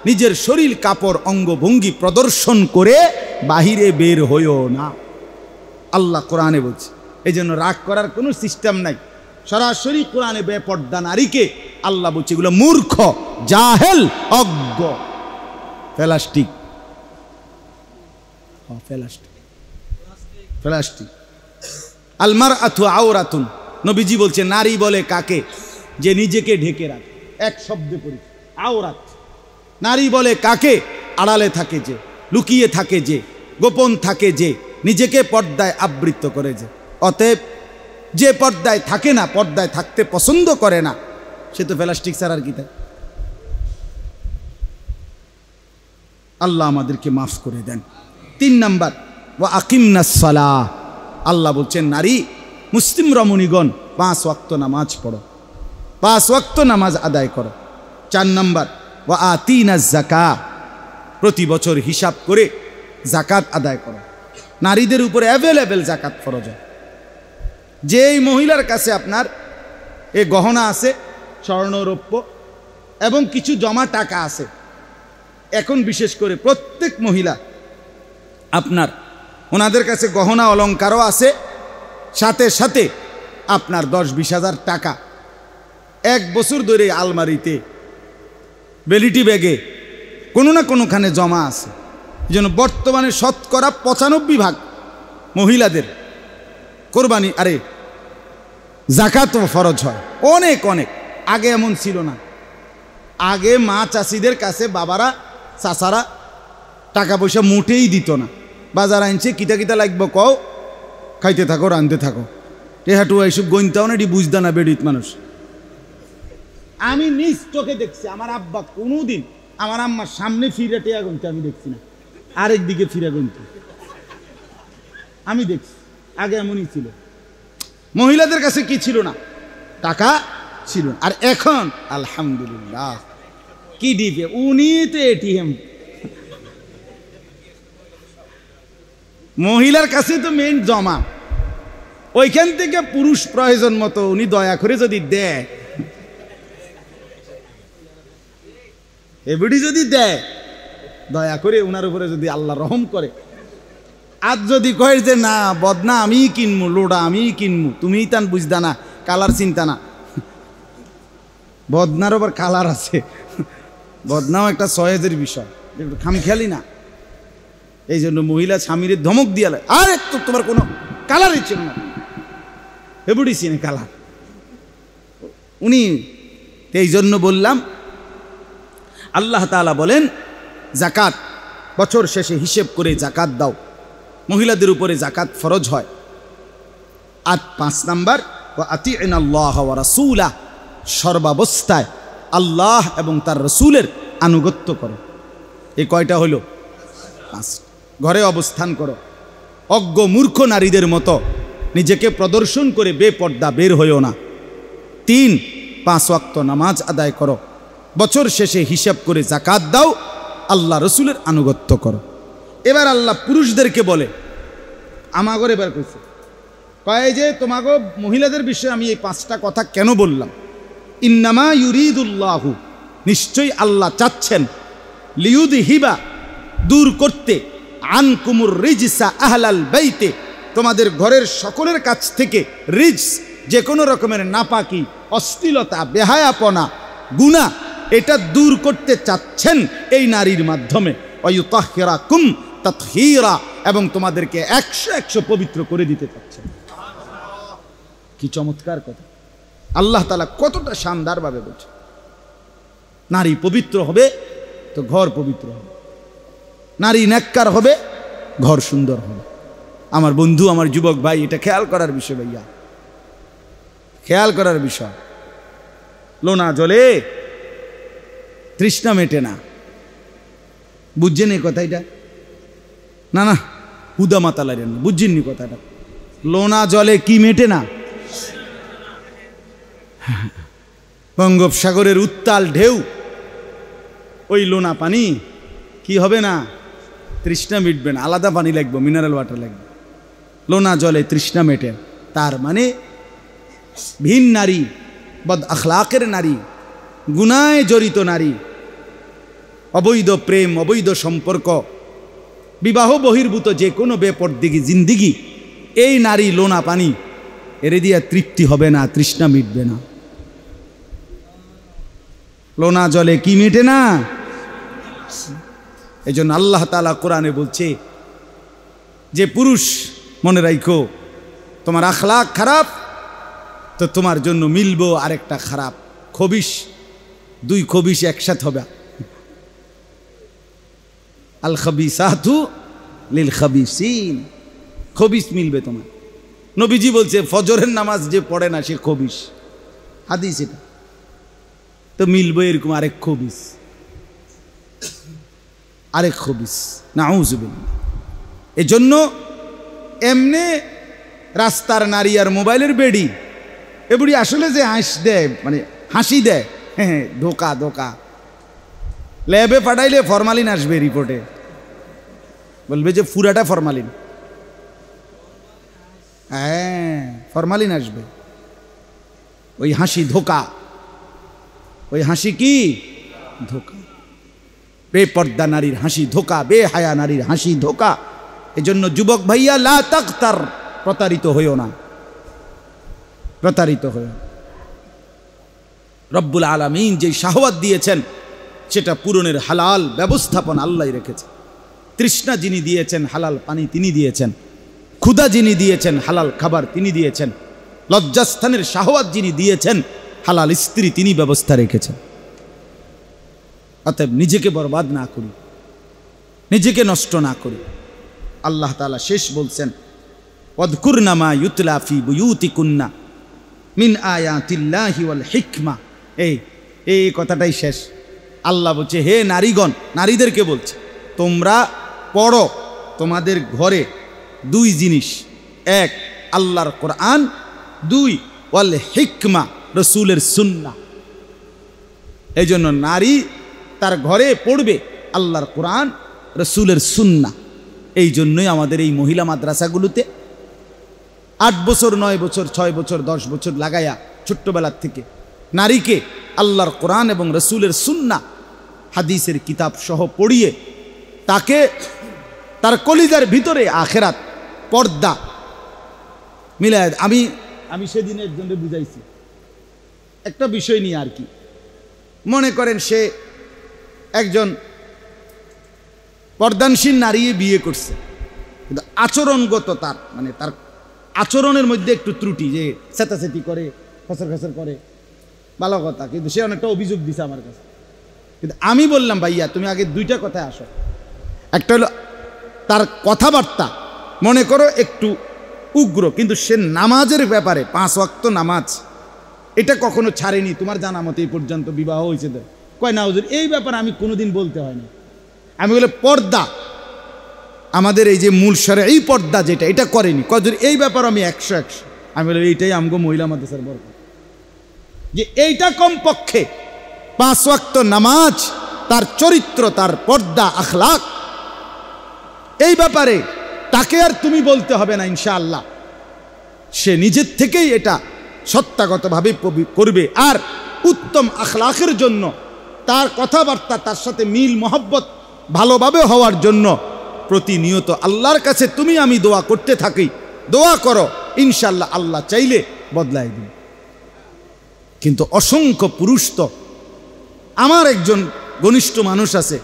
নিজের শরীর, কাপড়, অঙ্গভঙ্গি প্রদর্শন করে বাহিরে বের হইও না। আল্লাহ কোরআনে বলছে। এই জন্য রাগ করার কোনো সিস্টেম নাই। সরাসরি কোরআনে বেপর্দা নারীকে আল্লাহ বলছে এগুলো মূর্খ, জাহেল, অজ্ঞ, প্লাস্টিক, প্লাস্টিক। আলমারআতু আওরাতুন, নবীজি বলছে নারী বলে কাকে? যে নিজেকে ঢেকে রাখে। এক শব্দে পড়ি, আওরাত। নারী বলে কাকে? আড়ালে থাকে যে, লুকিয়ে থাকে যে, গোপন থাকে যে, নিজেকে পর্দায় আবৃত করে যে। অতএব যে পর্দায় থাকে না, পর্দায় থাকতে পছন্দ করে না, সে তো প্লাস্টিক ছাড়ার কি থাকে? আল্লাহ আমাদেরকে মাফ করে দেন। 3 নাম্বার, ওয়া আকিমনাস সালাহ। আল্লাহ বলছেন নারী মুসলিম রমণীগণ 5 ওয়াক্ত নামাজ পড়ো, 5 ওয়াক্ত নামাজ আদায় করো। 4 নম্বর ওয়া আতিনা যাকা, প্রতি বছর হিসাব করে জাকাত আদায় করো। নারীদের উপরে অ্যাভেলেবেল জাকাত ফরজ হয়। যেই মহিলার কাছে আপনার এ গহনা আছে, স্বর্ণ রৌপ্য এবং কিছু জমা টাকা আছে, এখন বিশেষ করে প্রত্যেক মহিলা আপনার ওনাদের কাছে গহনা অলংকারও আছে, সাথে সাথে আপনার 10-20 হাজার টাকা 1 বছর ধরে আলমারিতে বেলিটি ব্যাগে কোনো না কোনোখানে জমা আছে। এই জন্য বর্তমানে শতকরা 95% মহিলাদের কোরবানি জাকাতও ফরজ হয়। অনেক অনেক আগে এমন ছিল না। আগে মা চাষিদের কাছে বাবারা চাচারা টাকা পয়সা মোটেই দিত না। বাজার আনছে কিতা কিতা লাগবে কও, খাইতে থাকো রাঁধতে থাকো, টেহাটু এইসব গইনতাও না, এটি বুঝদা না বেডিত মানুষ। আমি নিজ চোখে দেখছি আমার আব্বা কোনোদিন আমার আম্মার সামনে ফিরে টেয়া গুনতে আমি দেখছি না, আরেক দিকে ফিরে গুনতে আমি দেখছি। আগে এমনই ছিল। মহিলাদের কাছে কি ছিল না? টাকা ছিল না। আর এখন আলহামদুলিল্লাহ কি দিবে, উনি তো এটিএম। মহিলার কাছে তো মেইন জমা, ওইখান থেকে পুরুষ প্রয়োজন মতো উনি দয়া করে যদি দেয়, এবারই যদি দেয় দয়া করে উনার উপরে যদি আল্লাহ রহম করে। আজ যদি কয় যে না বদনা আমি কিনবো, লোডা আমি কিনবো, তুমিই তান বুঝদা না, কালার চিন্তা না। বদনার আবার কালার আছে, বদনাও একটা সহেজের বিষয়, খামখেয়ালি না। এই জন্য মহিলা স্বামীর ধমক দিয়া লাগে, আরে তো তোমার কোনো কালারই ছিল না, এবারই চিনে কালার উনি। এই জন্য বললাম আল্লাহ তাআলা বলেন জাকাত বছর শেষে হিসেব করে জাকাত দাও। মহিলাদের উপরে জাকাত ফরজ হয়। আর 5 নাম্বার ওয়া আতিইনাল্লাহ ওয়া রাসূলা, সর্বাবস্থায় আল্লাহ এবং তার রসুলের আনুগত্য করো। এই কয়টা হলো? 5। ঘরে অবস্থান করো, অজ্ঞ মূর্খ নারীদের মতো নিজেকে প্রদর্শন করে বেপর্দা বের হইও না। 3, 5 ওয়াক্ত নামাজ আদায় করো, বছর শেষে হিসাব করে জাকাত দাও, আল্লাহ রসুলের আনুগত্য করো। এবার আল্লাহ পুরুষদেরকে বলে, আমাগর এবার কইছে কয় যে তোমাগো মহিলাদের বিষয়ে আমি এই 5টা কথা কেন বললাম। ইন্নামা ইউরিদুল্লাহু, নিশ্চয়ই আল্লাহ চাচ্ছেন, লিয়ুদহিবা, দূর করতে, আনকুমুর রিজসা আহলাল বাইতে, তোমাদের ঘরের সকলের কাছ থেকে রিজস, যে কোনো রকমের নাপাকি, অশ্লীলতা, বেহায়াপনা, গুনাহ, এটা দূর করতে চাচ্ছেন এই নারীর মাধ্যমে। ওয়ায়ুতাহহিরাকুম তাতহীরা, এবং তোমাদেরকে 100 পবিত্র করে দিতে চাচ্ছেন। কি চমৎকার কথা! আল্লাহ তাআলা কতটা শানদারভাবে বলছে, নারী পবিত্র হবে তো ঘর পবিত্র হবে, নারী নেককার হবে ঘর সুন্দর হবে। আমার বন্ধু, আমার যুবক ভাই, এটা খেয়াল করার বিষয় ভাইয়া, খেয়াল করার বিষয়। লোনা জলে তৃষ্ণা মেটে না, বুঝছেন এই কথাটা? না না, হুদা মাতালারেন না, বুঝছেননি কথাটা? লোনা জলে কি মেটে না? বঙ্গোপসাগরের উত্তাল ঢেউ, ওই লোনা পানি কি হবে না? তৃষ্ণা মিটবে না, আলাদা পানি লাগবে, মিনারেল ওয়াটার লাগবে। লোনা জলে তৃষ্ণা মেটে, তার মানে ভিন নারী, বদ আখলাকের নারী, গুনায় জড়িত নারী, অবৈধ প্রেম, অবৈধ সম্পর্ক, বিবাহ বহির্ভূত যে কোনো বেপরদিগি জিন্দিগি, এই নারী লোনা পানি এর দিয়া তৃপ্তি হবে না, তৃষ্ণা মিটবে না। লোনা জলে কি মেটে না? এই জন্য আল্লাহ তাআলা কোরআনে বলছে যে পুরুষ মনে রাখো, তোমার আখলাক খারাপ তো তোমার জন্য মিলবো আরেকটা খারাপ খবিশ, 2 খবিশ একসাথে হবে। আল খাবিসাতু লিল খাবিসিন, খবিশ মিলবে তোমার। নবীজি বলছে ফজরের নামাজ যে পড়ে না সে খবিশ, হাদিস এটা। তো মিলবে এরকম আরেক খবিশ, আরেক খবিশ, নাউযুবিল্লাহ। এজন্য এমনে রাস্তার নারী আর মোবাইলের বেড়ি, এbuড়ি আসলে যে হাস দেয় মানে হাসি দেয়, হ্যাঁ ধোকা ধোকা। ল্যাবে পাঠাইলে ফরমালিন আসবে রিপোর্টে, বলবে যে পুরাটা ফরমালিন, হ্যাঁ ফরমালিন আসবে। ওই হাসি ধোকা, ওই হাসি কি ধোকা। বেপর্দা নারীর হাসি ধোকা, বেহায়া নারীর হাসি ধোকা। এজন্য যুবক ভাইয়া লা তাগতার, প্রতারিত হইও না, প্রতারিত হইও। রব্বুল আলামিন যে শাহওয়াত দিয়েছেন সেটা পূরণের হালাল ব্যবস্থাপনা আল্লাহ রেখেছে। তৃষ্ণা যিনি দিয়েছেন হালাল পানি তিনি দিয়েছেন, ক্ষুধা যিনি দিয়েছেন হালাল খাবার তিনি দিয়েছেন, লজ্জাস্থানের শাহওয়াত যিনি দিয়েছেন হালাল স্ত্রী তিনি ব্যবস্থা রেখেছেন। অতএব নিজেকে বরবাদ না করি, নিজেকে নষ্ট না করি। আল্লাহ তাআলা শেষ বলছেন ওয়াযকুরনা মা ইউতলা ফি বুয়ুতিকুন্না মিন আয়াতিল্লাহি ওয়াল হিকমা। এই কথাটাই শেষ। আল্লাহ বলছে হে নারীগণ, নারীদেরকে বলছে তোমরা পড়ো তোমাদের ঘরে দুই জিনিস, এক আল্লাহর কোরআন, দুই ওয়াল হিকমা রাসূলের সুন্নাহ। এই জন্য নারী তার ঘরে পড়বে আল্লাহর কোরআন রাসূলের সুন্নাহ। এই জন্যই আমাদের এই মহিলা মাদ্রাসাগুলোতে 8 বছর 9 বছর 6 বছর 10 বছর লাগায়া ছোট্টবেলার থেকে নারীকে আল্লাহর কোরআন এবং রাসূলের সুন্নাহ হাদিসের কিতাব সহ পড়িয়ে তাকে তার কলিজার ভিতরে আখেরাত পর্দা মিলায়। আমি সেদিন একজনকে বুঝাইছি একটা বিষয় নিয়ে আর কি। মনে করেন সে একজন পর্দানশীল নারী বিয়ে করছে, কিন্তু আচরণগত তার মানে তার আচরণের মধ্যে একটু ত্রুটি, যে চেতাচেতি করে, খসর খসর করে, ভালো কথা, কিন্তু সে অনেকটা অভিযোগ দিছে আমার কাছে। কিন্তু আমি বললাম ভাইয়া তুমি আগে দুইটা কথায় আসো। একটা হলো তার কথাবার্তা মনে করো একটু উগ্র, কিন্তু সে নামাজের ব্যাপারে 5 ওয়াক্ত নামাজ এটা কখনো ছাড়েনি। তোমার জানা মতো এই পর্যন্ত বিবাহ হয়েছে কয় না হুজুর, এই ব্যাপারে আমি কোনোদিন বলতে হয়নি। আমি বলে পর্দা আমাদের এই যে মূল শরীয়ত এই পর্দা যেটা এটা করেনি, কয় এই ব্যাপারে আমি 100। আমি বলে এইটাই আমগো মহিলা মাদ্রাসার বরকত, যে এইটা কমপক্ষে 5 ওয়াক্ত নামাজ, তার চরিত্র, তার পর্দা আখলাক, এই ব্যাপারে তাকে আর তুমি বলতে হবে না ইনশাআল্লাহ। সে নিজের থেকেই এটা সত্যাগতভাবে করবে। আর উত্তম আখলাকের জন্য তার কথাবার্তা, তার সাথে মিল মহব্বত ভালোভাবে হওয়ার জন্য প্রতিনিয়ত আল্লাহর কাছে তুমি আমি দোয়া করতে থাকি। দোয়া করো, ইনশাআল্লাহ আল্লাহ চাইলে বদলায় দিন। কিন্তু অসংখ্য পুরুষ তো, আমার একজন ঘনিষ্ঠ মানুষ আছে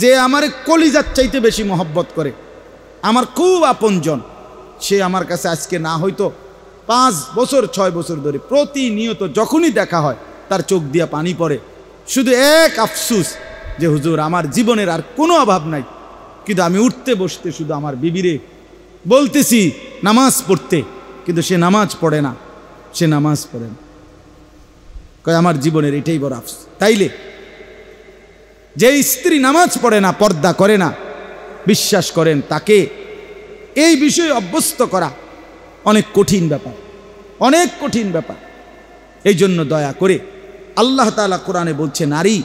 যে আমার কলিজার চাইতে বেশি মহব্বত করে, আমার খুব আপনজন। সে আমার কাছে আজকে না হয়তো 5 বছর 6 বছর ধরে প্রতিনিয়ত যখনই দেখা হয় তার চোখ দিয়া পানি পড়ে। শুধু এক আফসুস যে হুজুর আমার জীবনের আর কোনো অভাব নাই, কিন্তু আমি উঠতে বসতে শুধু আমার বিবিরে বলতেছি নামাজ পড়তে, কিন্তু সে নামাজ পড়ে না, সে নামাজ পড়ে না। কয় আমার জীবনের এটাই বড় আফসোস। তাইলে যে স্ত্রী নামাজ পড়ে না, পর্দা করে না, বিশ্বাস করেন তাকে এই বিষয়ে অভ্যস্ত করা অনেক কঠিন ব্যাপার, অনেক কঠিন ব্যাপার। এই জন্য দয়া করে আল্লাহ তাআলা কোরআনে বলছে নারী,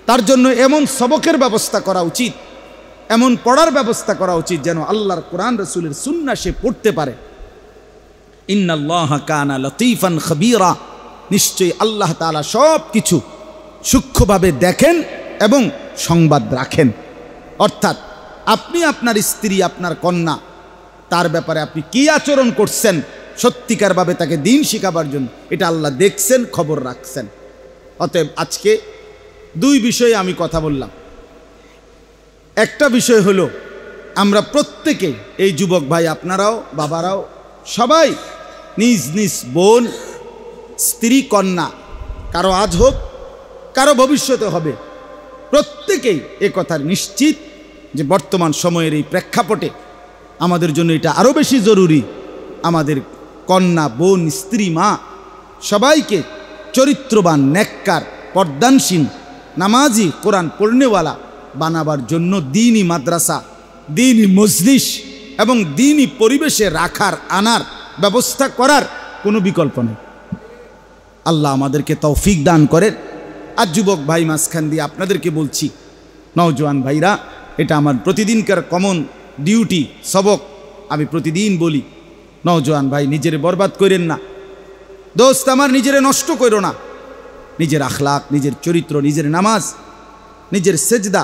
তার জন্য এমন সবকের ব্যবস্থা করা উচিত, এমন পড়ার ব্যবস্থা করা উচিত যেন আল্লাহর কোরআন রাসূলের সুন্নাহ সে পড়তে পারে। ইন্নাল্লাহা কানা লতীফান খবীরা, নিশ্চয়ই আল্লাহ তাআলা সব কিছু সূক্ষ্মভাবে দেখেন এবং সংবাদ রাখেন। অর্থাৎ আপনি আপনার স্ত্রী, আপনার কন্যা, তার ব্যাপারে আপনি কি আচরণ করছেন সত্যিকারভাবে তাকে দিন শিখাবার জন্য, এটা আল্লাহ দেখছেন, খবর রাখছেন। অতএব আজকে 2 বিষয়ে আমি কথা বললাম। একটা বিষয় হলো আমরা প্রত্যেকে, এই যুবক ভাই আপনারাও, বাবারাও, সবাই নিজ নিজ বোন, স্ত্রী, কন্যা, কারো আজ হোক, কারো ভবিষ্যতে হবে, প্রত্যেকেই এ কথার নিশ্চিত যে বর্তমান সময়ের এই প্রেক্ষাপটে আমাদের জন্য এটা আরও বেশি জরুরি। আমাদের কন্যা, বোন, স্ত্রী, মা সবাইকে চরিত্রবান, নেককার, পর্দানশীল, নামাজি, কোরআন পড়নেওয়ালা বানাবার জন্য দিনী মাদ্রাসা, দিনী মজলিস এবং দিনী পরিবেশে রাখার আনার ব্যবস্থা করার কোনো বিকল্প নেই। আল্লাহ আমাদেরকে তৌফিক দান করেন। আর যুবক ভাই মাঝখান দিয়ে আপনাদেরকে বলছি, নওজোয়ান ভাইরা, এটা আমার প্রতিদিনকার কমন ডিউটি, সবক। আমি প্রতিদিন বলি, নওজোয়ান ভাই নিজের বরবাদ করেন না দোস্ত, আমার নিজেরে নষ্ট করো না। নিজের আখলাক, নিজের চরিত্র, নিজের নামাজ, নিজের সেজদা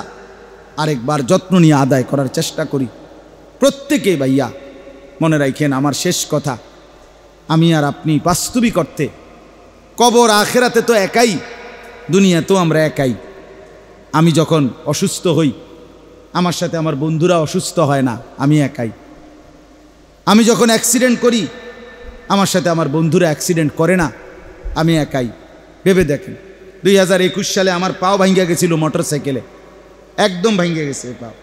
আরেকবার যত্ন নিয়ে আদায় করার চেষ্টা করি প্রত্যেকে। ভাইয়া মনে রাখেন, আমার শেষ কথা, আমি আর আপনি বাস্তবিক অর্থে কবর আখেরাতে তো একাই, দুনিয়াতেও আমরা একাই। আমি যখন অসুস্থ হই, আমার সাথে আমার বন্ধুরা অসুস্থ হয় না, আমি একাই। আমি যখন অ্যাক্সিডেন্ট করি, আমার সাথে আমার বন্ধুরা অ্যাক্সিডেন্ট করে না, আমি একাই। ভেবে দেখেন, 2021 সালে আমার পাও ভাঙ্গা গেছিল মোটর সাইকেলে, একদম ভাঙ্গে গেছে পাও।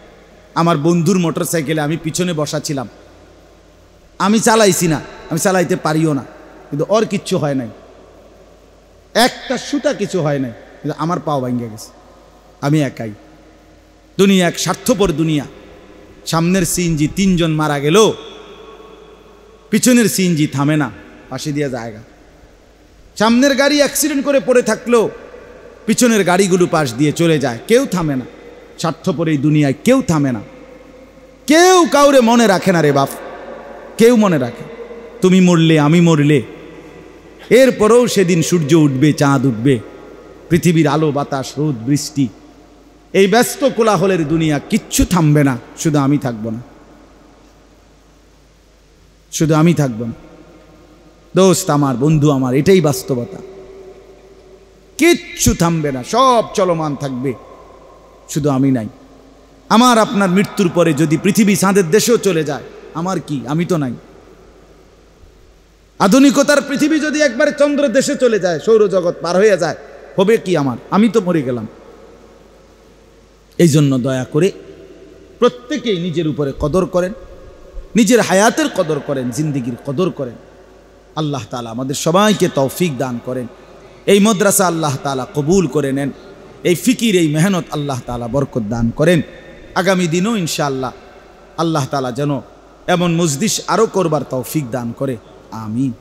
আমার বন্ধুর মোটর সাইকেলে আমি পিছনে বসা ছিলাম, আমি চালাইছি না, আমি চালাইতে পারিও না, কিন্তু ওর কিচ্ছু হয় নাই, একটা সুতা কিছু হয় নাই, কিন্তু আমার পাও ভাঙ্গে গেছে। আমি একাই। দুনিয়া এক স্বার্থপর দুনিয়া। সামনের সিএনজি 3 জন মারা গেল, পিছনের সিএনজি থামে না, পাশে দিয়ে জায়গা। সামনের গাড়ি অ্যাক্সিডেন্ট করে পড়ে থাকলেও পিছনের গাড়িগুলো পাশ দিয়ে চলে যায়, কেউ থামে না। স্বার্থপর এই দুনিয়ায় কেউ থামে না, কেউ কাউরে মনে রাখে না রে বাপ, কেউ মনে রাখে। তুমি মরলে, আমি মরলে, এরপরেও সেদিন সূর্য উঠবে, চাঁদ উঠবে, পৃথিবীর আলো বাতাস রোদ বৃষ্টি, এই ব্যস্ত কোলাহলের দুনিয়া কিচ্ছু থামবে না, শুধু আমি থাকবো না, শুধু আমি থাকবো না। দোস্ত আমার, বন্ধু আমার, এটাই বাস্তবতা। কিচ্ছু থামবে না, সব চলমান থাকবে, শুধু আমি নাই। আমার আপনার মৃত্যুর পরে যদি পৃথিবী চাঁদের দেশেও চলে যায়, আমার কি? আমি তো নাই। আধুনিকতার পৃথিবী যদি একবারে চন্দ্র দেশে চলে যায়, সৌরজগৎ পার হয়ে যায়, হবে কি আমার? আমি তো মরে গেলাম। এই জন্য দয়া করে প্রত্যেকেই নিজের উপরে কদর করেন, নিজের হায়াতের কদর করেন, জিন্দিগির কদর করেন। আল্লাহ তাআলা আমাদের সবাইকে তৌফিক দান করেন। এই মাদ্রাসা আল্লাহ তাআলা কবুল করে নেন। এই ফিকির, এই মেহনত আল্লাহ তাআলা বরকত দান করেন। আগামী দিনও ইনশাআল্লাহ আল্লাহ তাআলা যেন এমন মজলিস আরও করবার তৌফিক দান করে। আমিন।